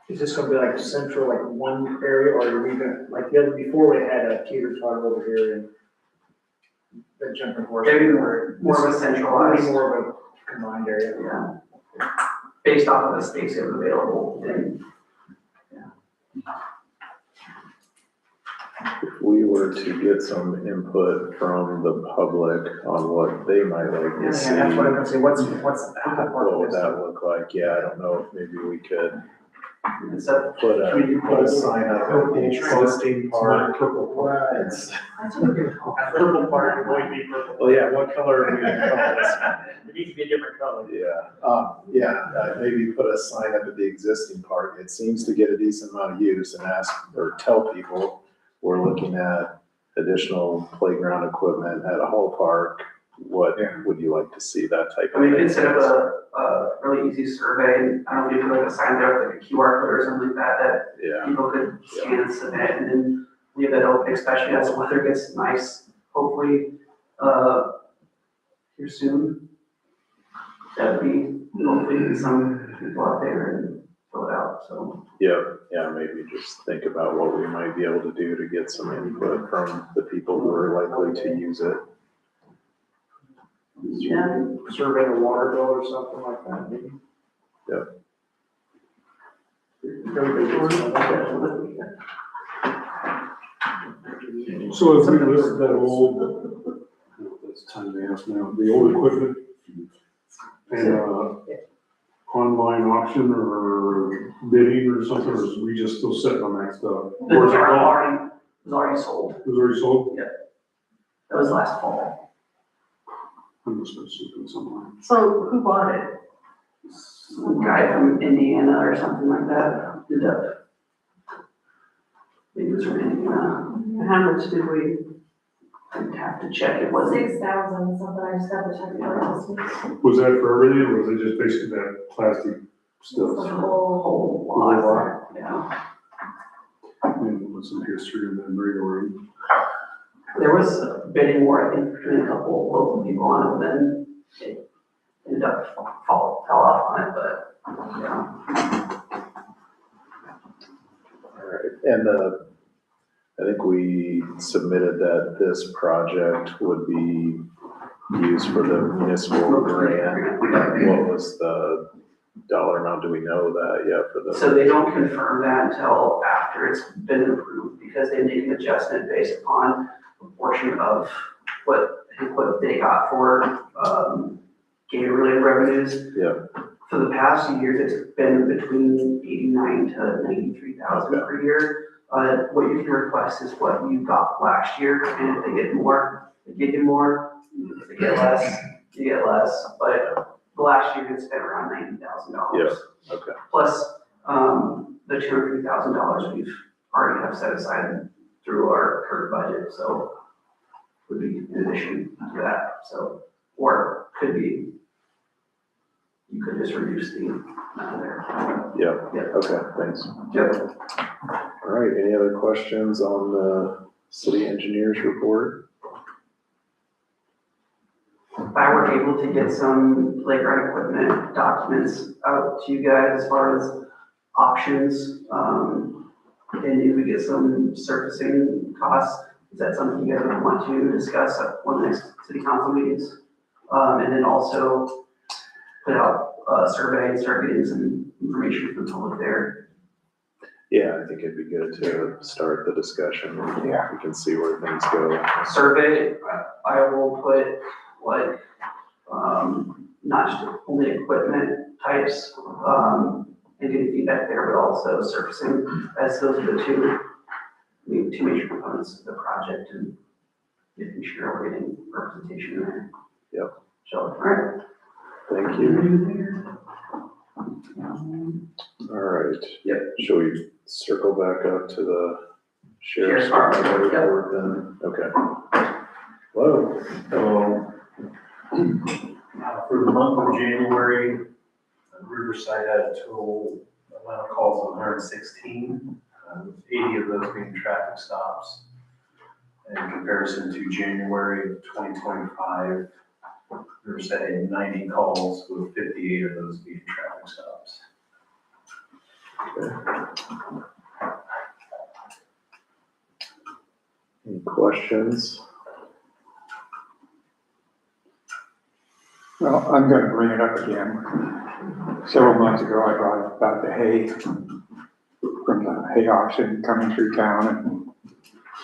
Is this gonna be like central, like one area, or are we gonna, like the other, before we had a Teeter Totter over here and the jumping horse? Maybe more of a centralized, Maybe more of a combined area. yeah, based off of the space that was available, and, If we were to get some input from the public on what they might like Yeah, to see, that's what I'm gonna say, what's the what would that look like? Yeah, I don't know if maybe we could so, put a sign up at the existing park. It's- Purple part, it might be purple. Well, yeah, what color are we gonna call this? It needs to be a different color. Yeah, maybe put a sign up at the existing park. It seems to get a decent amount of use and ask, or tell people, we're looking at additional playground equipment at a whole park. What would you like to see, that type I of mean, thing? instead of a really easy survey, I don't know, maybe like a sign there, like a QR code or something like that Yeah, people could scan and submit, and then leave that open, especially as the weather gets nice, hopefully, here soon. That'd be, hopefully, some people out there and fill it out, so. yeah, maybe just think about what we might be able to do to get some input from the people who are likely to use it. Yeah. Survey a water bill or something like that, maybe. Yep. So as we list that old, that's time to ask now, the old equipment and, online auction or bidding or something, or is we just still sitting on that stuff? It Or was is it gone? already sold, It was already sold? that was last fall. I must have seen somewhere. So who bought it? Some guy from Indiana or something like that, did that. Maybe it was from Indiana, How much did we? I'd have to check, it wasn't, 6,000 something, I just got to check it out this week. Was that for everything, or was it just basically that plastic It's the stuff? whole, whole Whole lot, yeah. And with some history and then merry-go-round. There was a bidding war, I think, between a couple of local people on it, but then it ended up fell off on it, but, yeah. All right, and I think we submitted that this project would be used for the municipal grant. What was the dollar amount? Do we know that yet for the? So they don't confirm that until after it's been approved, because they make an adjustment based upon a portion of what they got for, gator-related revenues. Yeah. For the past few years, it's been between 89 to 93,000 per year. What you can request is what you got last year, and if they get more, they give you more. If they get less, you get less, but the last year it's been around $90,000. Yeah, okay. Plus, the $250,000 we've already have set aside through our current budget, so would be in addition to that, so, or could be, you could just reduce the amount there. Yeah, Yeah. okay, thanks. Yep. All right, any other questions on the city engineer's report? If I were able to get some playground equipment documents out to you guys as far as options, and if we get some surfacing costs, is that something you guys would want to discuss at one of the next city council meetings? And then also put out a survey and start getting some information from the public there. Yeah, I think it'd be good to start the discussion. Yeah. We can see where things go. Survey, I will put like, not just only equipment types, and getting feedback there, but also surfacing, as those are the two major components of the project, and making sure we're getting representation there. Yep. So, all right. Thank you. All right. Yep. Shall we circle back up to the sheriff's Sheriff's department Department, yep. report then? Okay. Hello. So, for the month of January, Riverside had a total amount of calls of 116, with 80 of those being traffic stops. In comparison to January of 2025, Riverside had 90 calls, with 58 of those being traffic stops. Any questions? Well, I'm gonna bring it up again. Several months ago, I brought up about the hay from the hay auction coming through town and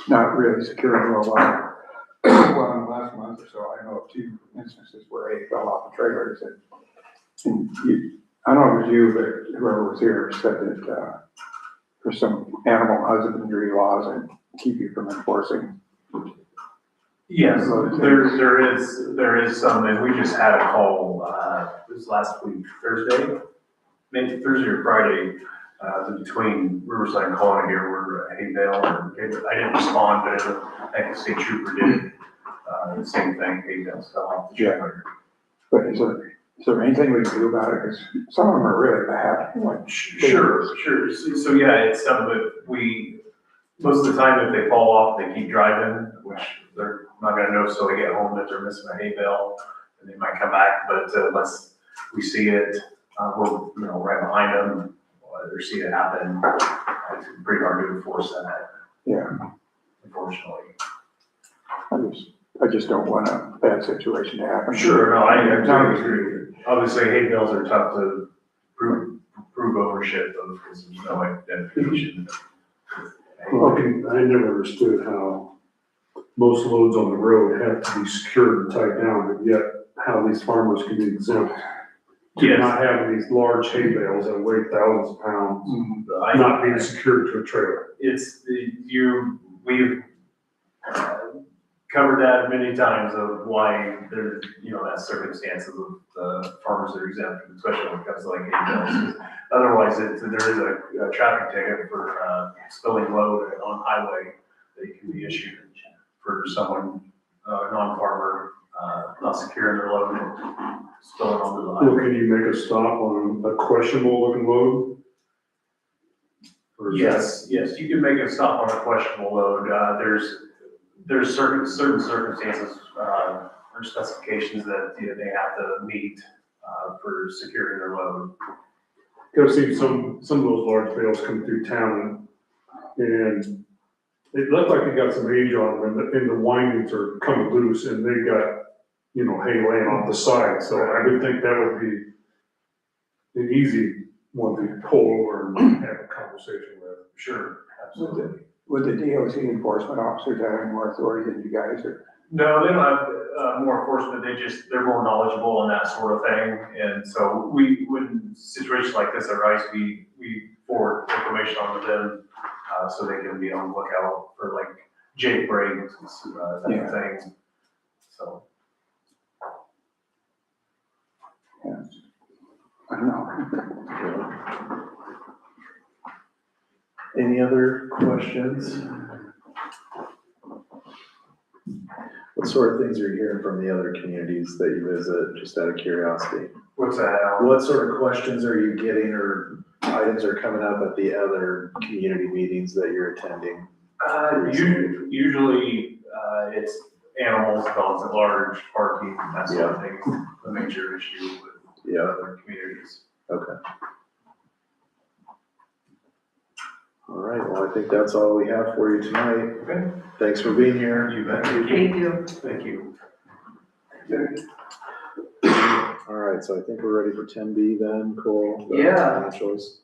not really securing real well. Well, in the last month or so, I know of 2 instances where hay fell off the trailers and you, I don't know if it was you, but whoever was here said that, there's some animal husbandry laws and keep you from enforcing. Yes, there is some, and we just had a call, it was last week, Thursday, maybe Thursday or Friday, between Riverside and Colony here, where hay bale, I didn't respond, but I think the state trooper did, the same thing, hay bale fell off the trailer. But is there anything we can do about it? Because some of them are really bad, like. Sure. So yeah, it's something that most of the time, if they fall off, they keep driving, which they're not gonna know till they get home that they're missing a hay bale, and they might come back, but unless we see it, we're, right behind them, or see it happen, it's pretty hard to enforce that. Yeah. Unfortunately. I just don't want a bad situation to happen. Sure, no, I totally agree. Obviously, hay bales are tough to prove ownership of, because there's no identification. Okay, I never understood how most loads on the road have to be secured and tied down, but yet how these farmers can be exempt. Yes. Not having these large hay bales that weigh thousands of pounds, not being secured to a trailer. We've covered that many times of why there's, that circumstances of the farmers that are exempt, especially when it comes to like hay bales. Otherwise, there is a traffic ticket for spilling load on highway that can be issued for someone, non-farmer, not securing their load and spilling onto the highway. Well, can you make a stop on a questionable looking load? Or is that- Yes, you can make a stop on a questionable load. There's certain circumstances, or specifications that they have to meet, for securing their load. I've seen some of those large bales come through town and it looked like they got some age on them and the windings are coming loose and they got, hay laying off the side. So I would think that would be an easy one to pull over and have a conversation with. Sure, absolutely. Would the DOT enforcement officers have any more authority than you guys are? No, they don't have more enforcement, they're more knowledgeable on that sort of thing. And so when situations like this arise, we forward information on to them, so they can be on the lookout for like jake breaks, type of things, so. Yeah. I don't know. Any other questions? What sort of things are you hearing from the other communities that you visit, just out of curiosity? What's that, Alan? What sort of questions are you getting or items are coming up at the other community meetings that you're attending? Usually, it's animals, dogs at large, parking, that sort of thing, the major issue with other communities. Okay. All right, well, I think that's all we have for you tonight. Okay. Thanks for being here. You bet. Thank you. Thank you. All right, so I think we're ready for 10B then, Cole. the Yeah. Financials.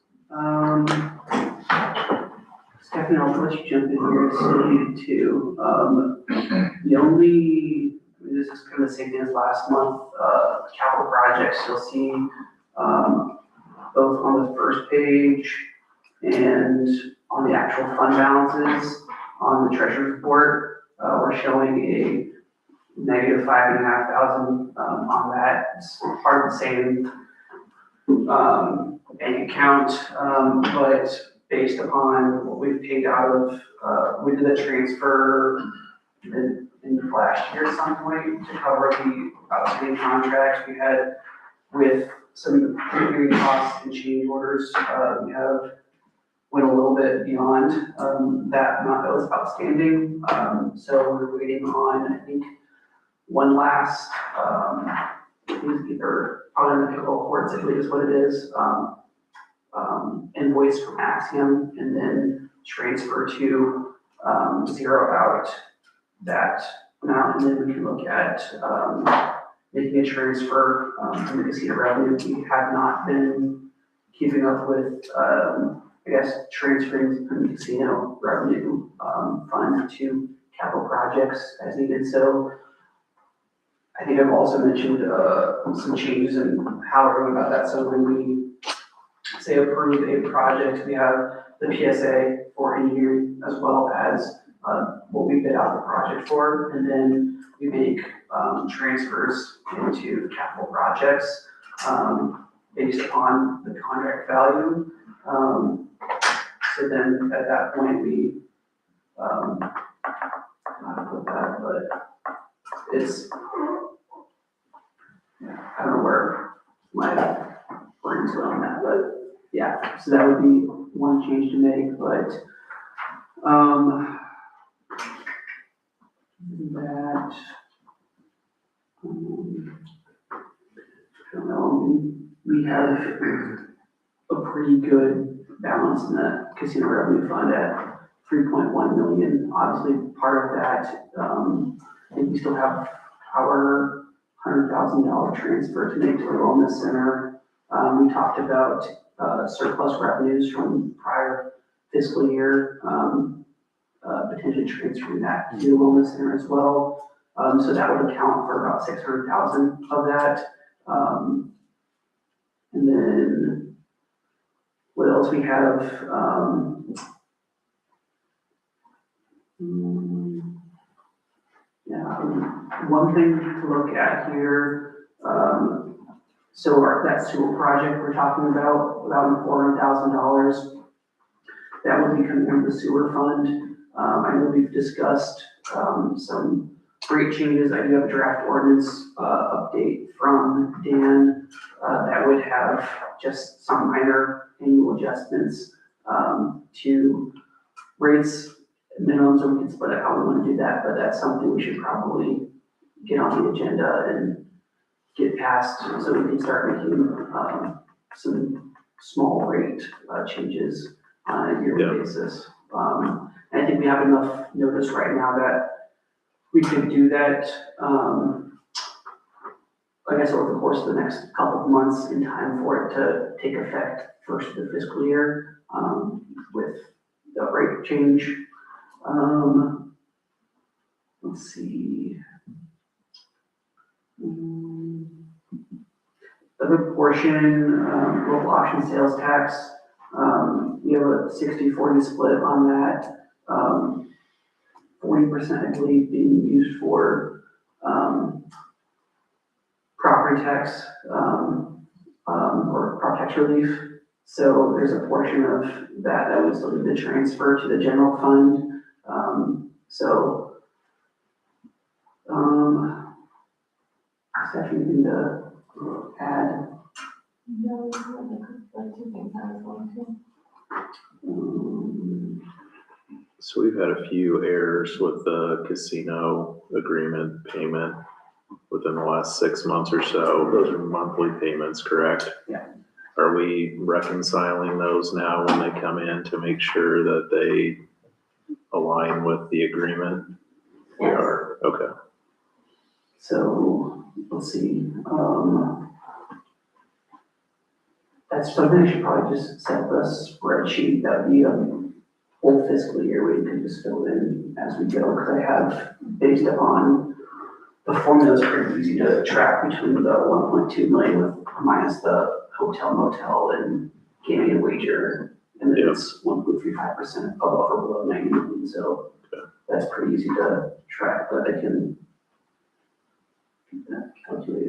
Stephanie, I'll let you jump in here if you need to. The only, this is kind of the same thing as last month, capital projects, you'll see, both on the first page and on the actual fund balances on the treasurer's report, we're showing a negative $5,500 on that. It's part of the same bank account, but based upon what we've paid out of, we did a transfer in last year at some point to cover the outstanding contracts we had with some reviewing costs and change orders. We have went a little bit beyond, that amount that was outstanding. So we're waiting on, I think, one last, it was either probably in the pickle courts, I believe is what it is, invoice from Axiom and then transfer to, zero out that amount, and then we can look at, making a transfer, from the casino revenue. We have not been keeping up with, I guess, transferring from the casino revenue, fund to capital projects as needed. So I think I've also mentioned, some changes in how we're going about that. So when we say approve a project, we have the PSA for engineering as well as, what we bid out the project for, and then we make, transfers into capital projects, based upon the contract value. So then at that point, we, how to put that, but it's, I don't know where my brain's going on that, but yeah, so that would be one change to make, but, that, I don't know, we have a pretty good balance in that casino revenue fund at 3.1 million. Obviously, part of that, I think we still have our $100,000 transfer to make to the wellness center. We talked about surplus revenues from prior fiscal year, potentially transferring that to the wellness center as well. So that would account for about 600,000 of that. And then what else we have? One thing to look at here, so that sewer project we're talking about $400,000, that would be coming from the sewer fund. I know we've discussed some rate changes. I do have a draft ordinance update from Dan that would have just some minor annual adjustments to rates, minimums, and we can split it how we want to do that, but that's something we should probably get on the agenda and get passed so we can start making some small rate changes on a yearly basis. I think we have enough notice right now that we could do that, I guess over the course of the next couple of months in time for it to take effect first of the fiscal year, with the rate change. Let's see. Other portion, local option sales tax, we have a 60-40 split on that. 40%, I believe, being used for property tax or property tax relief. So there's a portion of that that would still need to transfer to the general fund. Is there anything to add? No, like two things I was going to. So we've had a few errors with the casino agreement payment within the last 6 months or so. Those are monthly payments, correct? Yeah. Are we reconciling those now when they come in to make sure that they align with the agreement? We Yes. are, okay. So, let's see, that's something I should probably just set up a spreadsheet that would be a whole fiscal year where you can just fill in as we go, because I have, based upon the formula is pretty easy to track between the 1.2 million with minus the hotel, motel, and gaming and wager, and then it's 1.35% above or below 90 million, so that's pretty easy to track, but I can get that calculated.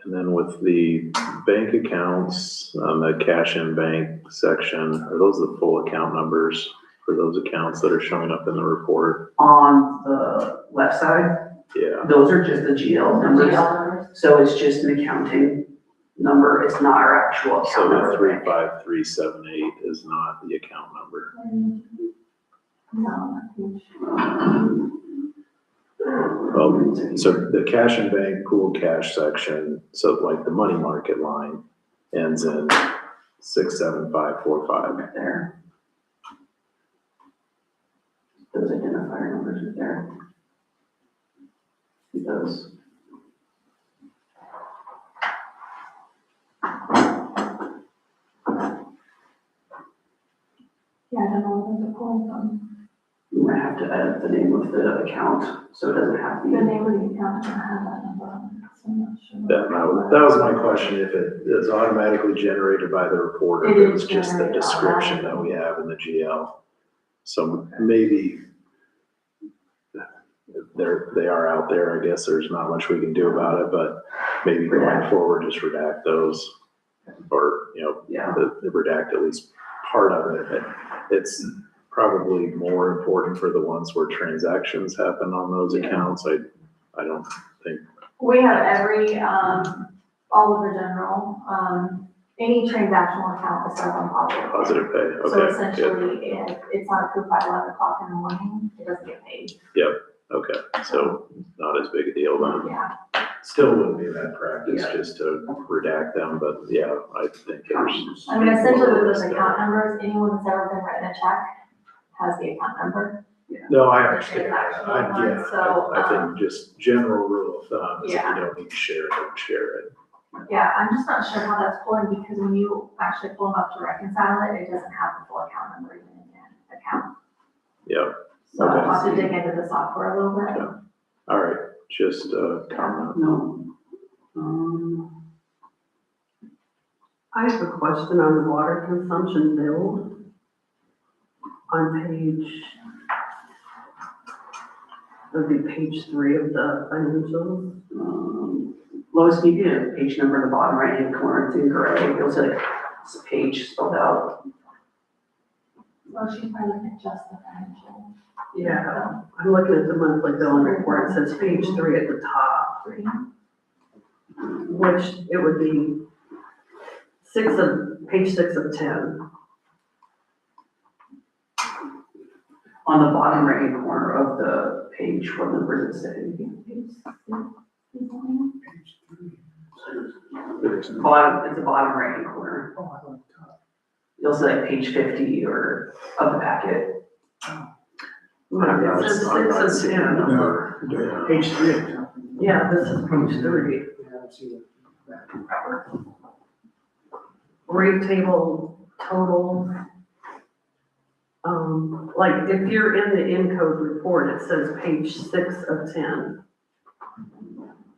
And then with the bank accounts, the cash in bank section, are those the full account numbers? for those accounts that are showing up in the report? On the left side, Yeah, those are just the GL numbers. So it's just an accounting number, it's not our actual account so the number. 35378 is not the account number. No, Well, so the cash and bank pool cash section, so like the money market line ends in 67545. Right there. Those identifier numbers right there. See those? yeah, I don't know where they're pulling from. You might have to add the name of the account, so it doesn't have The the. name of the account doesn't have that number on it, so I'm not sure. That was my question, if it is automatically generated by the reporter, It if is it's just the generated description that we have in the GL. So maybe they are out there, I guess there's not much we can do about it, but maybe going forward, just redact those. Or, Yeah. redact at least part of it. It's probably more important for the ones where transactions happen on those accounts. I don't think, We have every, all of the general, any transactional account is set on positive. positive pay, So okay, good, essentially, if it's not approved by 11 o'clock in the morning, it doesn't get paid. okay, so not as big a deal then. Yeah. Still wouldn't be a bad practice Yeah. just to redact them, but yeah, I think there's. I mean, essentially with those account numbers, anyone that's ever been written a check has the account number. No, I The understand. transactional one, Yeah, so, I think just general rule of thumb is if Yeah. you don't need to share it, don't share it. Yeah, I'm just not sure how that's pulling because when you actually pull them up to reconcile it, it doesn't have the full account number even in the account. Yeah, So Okay. I'll have to dig into the software a little bit. Yeah. all right, just comment. No. I have a question on the water consumption bill. On page, would be page 3 of the financials. Lois, can you get a page number in the bottom right hand corner, it's in gray, it'll say like, it's a page spelled out. Well, she's probably looking at just the financial. Yeah, I'm looking at the monthly billing report, it says page 3 at the top, which it would be page 6 of 10. On the bottom right hand corner of the page, what number does it say? Bottom, it's the bottom right hand corner. You'll say like page 50 or of the packet. It says 6 of 10. No, Page 3. Yeah, this is page 3. Yeah, I see that. Rate table total. Like if you're in the Encode report, it says page 6 of 10.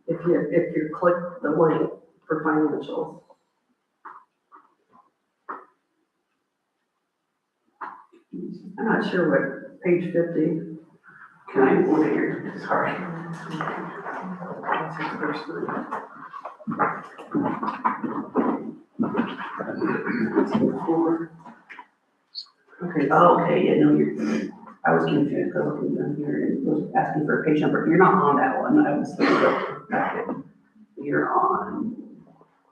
If you click the link for financials. I'm not sure what page 50. Can I look at your, sorry. Okay, oh, okay, yeah, no, I was confused, I was looking down here, and it was asking for a page number, you're not on that one, I was looking at the packet. You're on,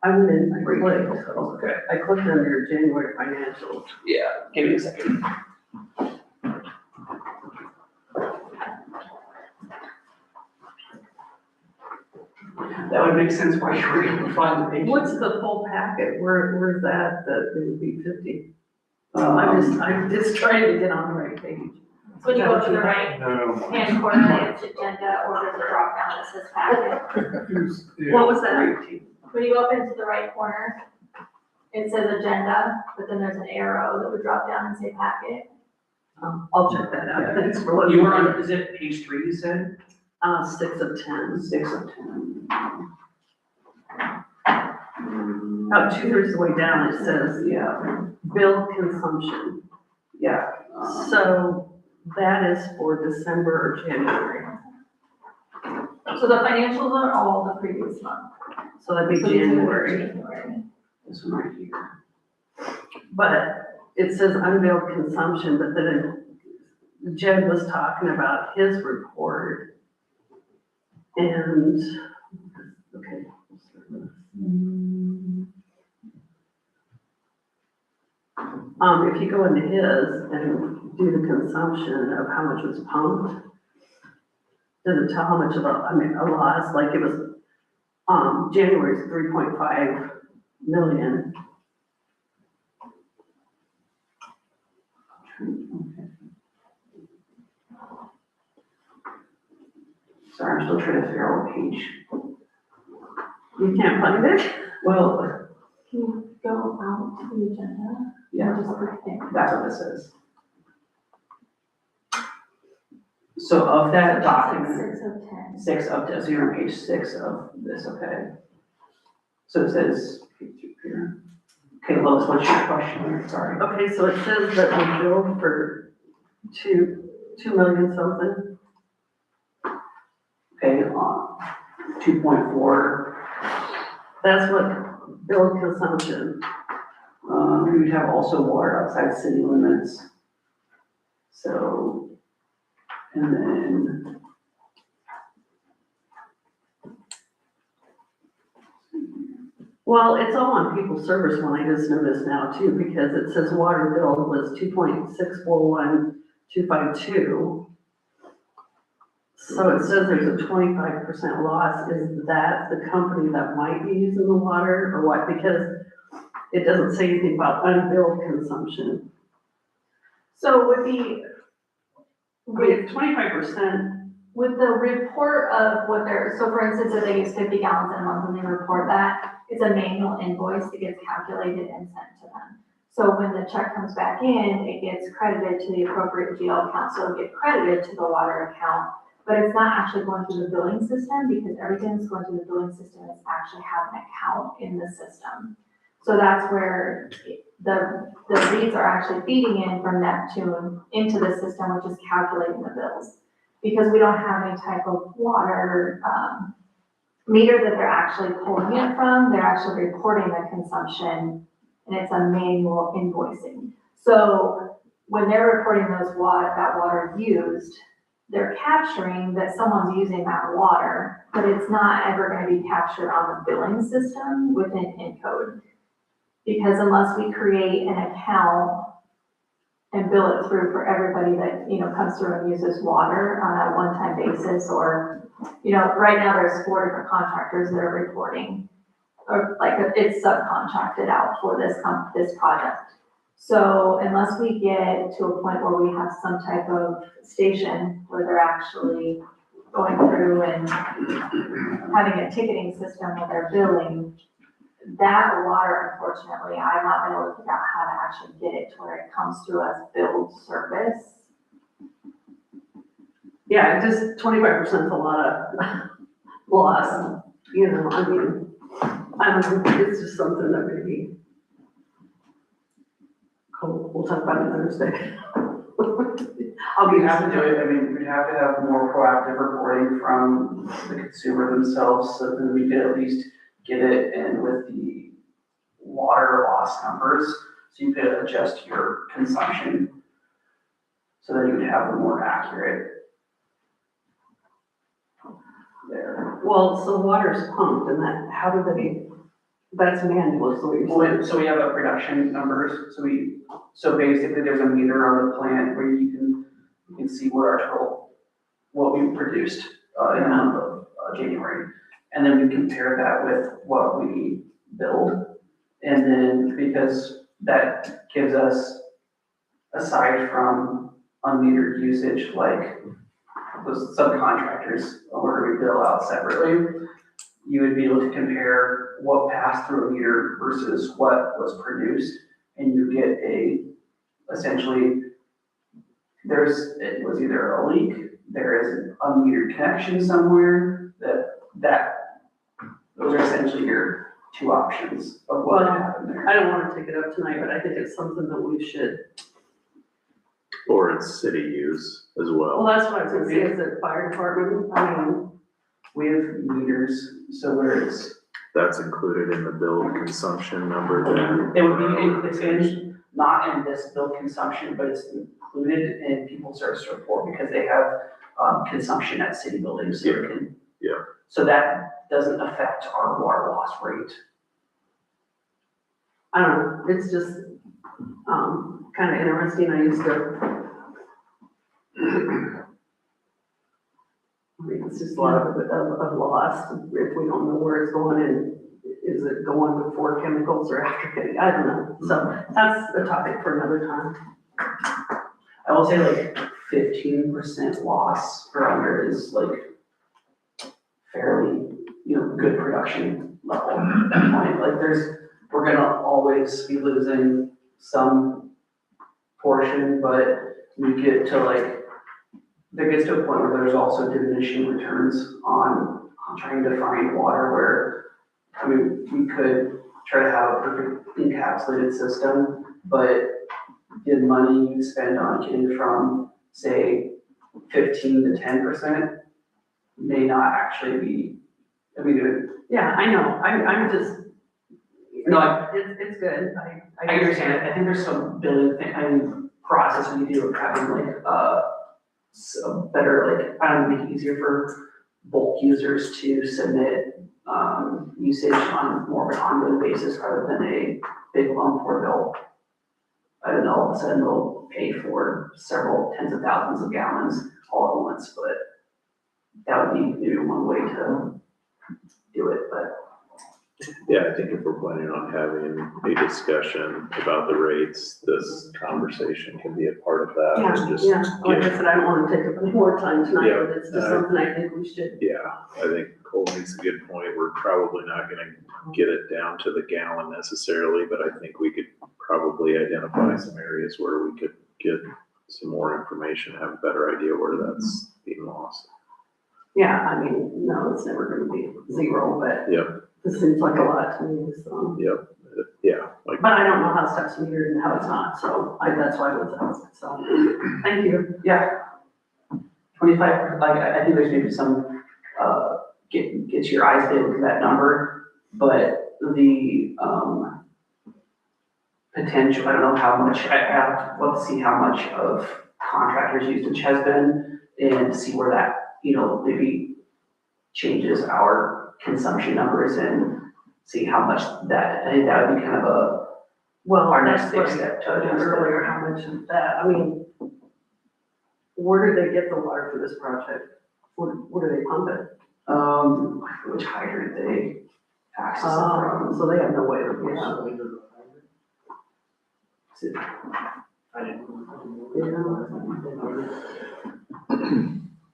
I went in, I right, clicked, okay, I clicked on your January financials. yeah, give me a second. That would make sense why you were able to find the page. What's the full packet? Where's that it would be 50? Um, I'm just trying to get on the right page. When you go to the right No. hand corner, it's agenda, or there's a drop down that says packet. What was that? When you go up into the right corner, it says agenda, but then there's an arrow that would drop down and say packet. I'll check that out. Thanks for letting You me were know. on, is it page 3 you said? 6 of 10. 6 of 10. About 2/3 the way down, it says Yeah, bill consumption. yeah. So that is for December or January. So the financials are all the previous month. So that'd be So these are January. January. This one right here. But it says unbilled consumption, but then Jed was talking about his report. And, okay. If you go into his and do the consumption of how much was pumped, does it tell how much of a loss, like it was, January's 3.5 million. Sorry, I'm still trying to figure out what page. You can't find it? Well, Can you go out to the agenda? yeah, Just click there. that's what this is. So of that document, 6 of 10. 6 of, so you're on page 6 of this, okay? So it says, okay, Lois, what's your question? Sorry. Okay, so it says that we billed for 2 million something. Okay, 2.4, That's what billed consumption. we would have also water outside city limits. So, and then. Well, it's all on people's servers when I just noticed now too, because it says water bill was 2.641252. So it says there's a 25% loss. Is that the company that might be using the water or what? Because it doesn't say anything about unbilled consumption. So with the, I mean, 25%, with the report of what they're, so for instance, if they use 50 gallons in a month and they report that, it's a manual invoice that gets calculated and sent to them. So when the check comes back in, it gets credited to the appropriate GL account, so it'll get credited to the water account, but it's not actually going through the billing system because everything that's going through the billing system is actually has an account in the system. So that's where the reads are actually feeding in from Neptune into the system, which is calculating the bills. Because we don't have any type of water meter that they're actually pulling it from, they're actually reporting the consumption, and it's a manual invoicing. So when they're reporting that water used, they're capturing that someone's using that water, but it's not ever going to be captured on the billing system within Encode. Because unless we create an account and bill it through for everybody that, comes through and uses water on a one-time basis, or, right now there's 4 different contractors that are reporting, or like it's subcontracted out for this project. So unless we get to a point where we have some type of station where they're actually going through and having a ticketing system where they're billing, that water, unfortunately, I've not been able to figure out how to actually get it to where it comes through as billed service. yeah, just 25% is a lot of loss, I mean, I don't know, it's just something that maybe we'll talk about it Thursday. We'd have to do it, I mean, we'd have to have more proactive reporting from the consumer themselves, so that we could at least get it in with the water loss numbers, so you could adjust your consumption. So that you would have a more accurate there. Well, so water's pumped and that's manual, so you're saying. So we have a production numbers, so basically there's a meter on the plant where you can see what we produced in the month of January. And then we compare that with what we build. And then because that gives us, aside from unmetered usage, like those subcontractors where we bill out separately, you would be able to compare what passed through a meter versus what was produced. And you get essentially, it was either a leak, there is an unmetered connection somewhere, those are essentially your 2 options of what would happen there. I don't want to take it up tonight, but I think it's something that we should. Or it's city use as Well, well. that's what I was gonna say, is it fire department? I mean, We have meters, so where That's included in the billed consumption number then? it would be, it's not in this bill consumption, but it's included in people service report because they have, consumption at city buildings, so it can. Yeah. So that doesn't affect our water loss rate. I don't know, it's just, kind of interesting, I used to. I mean, it's just a lot of loss, if we don't know where it's going, and is it going before chemicals or after, I don't know, so that's a topic for another time. I will say like 15% loss or under is like fairly, good production level at that point. Like we're gonna always be losing some portion, but we get to like, there gets to a point where there's also diminishing returns on trying to find water where, I mean, we could try to have a perfect encapsulated system, but the money you spend on getting from, say, 15 to 10% may not actually be, I mean, Yeah, I know, I'm just. No, It's good, I understand it. I think there's some building process we do of having like, some better, I don't know, make it easier for bulk users to submit, usage on more of an ongoing basis rather than a big lump or they'll, I don't know, all of a sudden they'll pay for several tens of thousands of gallons all at once, but that would be maybe one way to do it, but. Yeah, I think if we're planning on having a discussion about the rates, this conversation can be a part of that. and just Yeah, like I give- said, I don't wanna take up any more time tonight, Yeah, but it's just something I think we should. Yeah, I think Cole makes a good point. We're probably not gonna get it down to the gallon necessarily, but I think we could probably identify some areas where we could get some more information, have a better idea where that's being lost. Yeah, I mean, no, it's never gonna be zero, but Yep, this seems like a lot to me, so. yep, yeah, like, But I don't know how stuff's metered and how it's not, so that's why I was asking, so, thank you. Yeah. 25, like, I think there's maybe some, get your eyes big to that number, but the, potential, I don't know how much, I'd love to see how much of contractors' usage has been and see where that, maybe changes our consumption numbers and see how much that, I think that would be kind of a, Well, our next that's big what step to I adjust mentioned it. earlier, how much of that, I mean, where do they get the water for this project? Where do they pump it? I forget which hydrant they access it from. So they have no way of, yeah.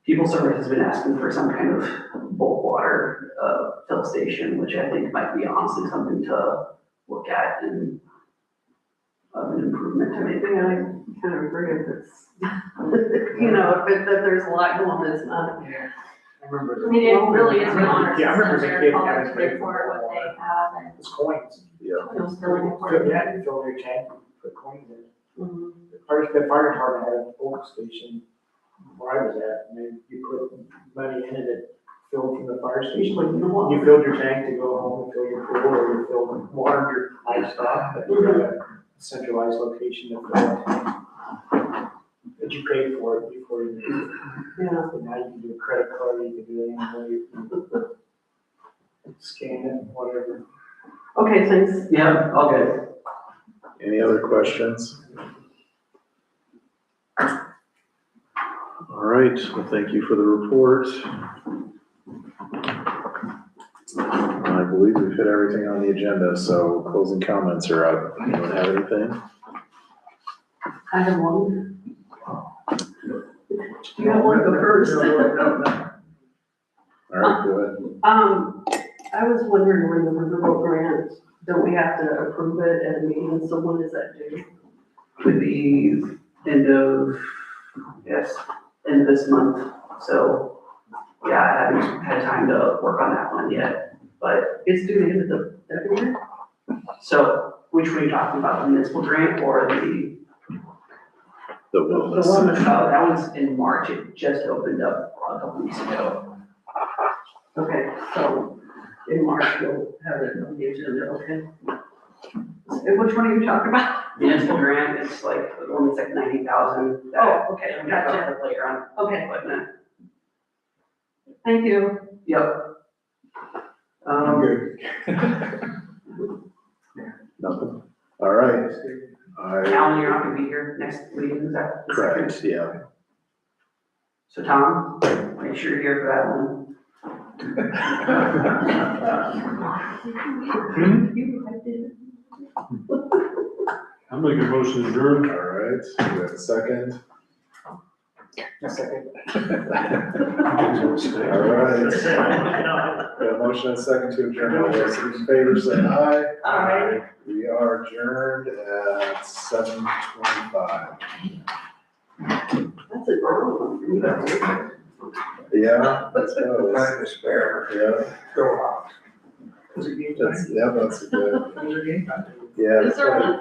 People Service has been asking for some kind of bulk water, fill station, which I think might be honestly something to look at and an improvement to make. Yeah, I kind of agree if it's, if there's a lot going on that's not. I remember. I mean, it really is an honor Yeah, I remember system, as a they're kid calling having to pay for what they have and It's coins. yeah. those billing Fill, for. yeah, you fill your tank, put coins in. Mhm. The fire department had a bulk station where I was at, and then you put money in it, it filled from the fire station. Usually, You filled your tank to go home and fill your pool, or you filled water your livestock, but you had a centralized location to fill it. But you paid for it before you, Yeah. but now you can do a credit card, you can do anything, you can scan it, whatever. Okay, thanks. Yeah, all good. Any other questions? All right, well, thank you for the report. I believe we've hit everything on the agenda, so closing comments are up. Anyone have anything? I have one. You have one, go first. All right, go ahead. I was wondering when the Riverboat grant, don't we have to approve it at a meeting, so when is that due? Could be end of this month, so, yeah, I haven't had time to work on that one yet, but, It's due the end of the February? so, which one are you talking about, the municipal grant or the? The The wellness. one that's, that one's in March, it just opened up a couple weeks ago. Okay, so in March, you'll have it on the agenda, okay? Which one are you talking about? Municipal grant, it's like, the one that's like 90,000. Oh, okay, gotcha. The playground Okay, equipment. thank you. Yep. I'm good. Nothing. All right. Alan, you're not gonna be here next meeting, is that? Correct, yeah. So Tom, make sure you're here for that one. I'm making a motion to adjourn. All right, we have a second. A second. All right. We have a motion and a second to adjourn. All those in favor say aye. Aye. We are adjourned at 7:25. That's an early one for you guys. Yeah, let's go. Time to spare. Yeah, Go out. that's a good, Is there game time? yeah. Is there one?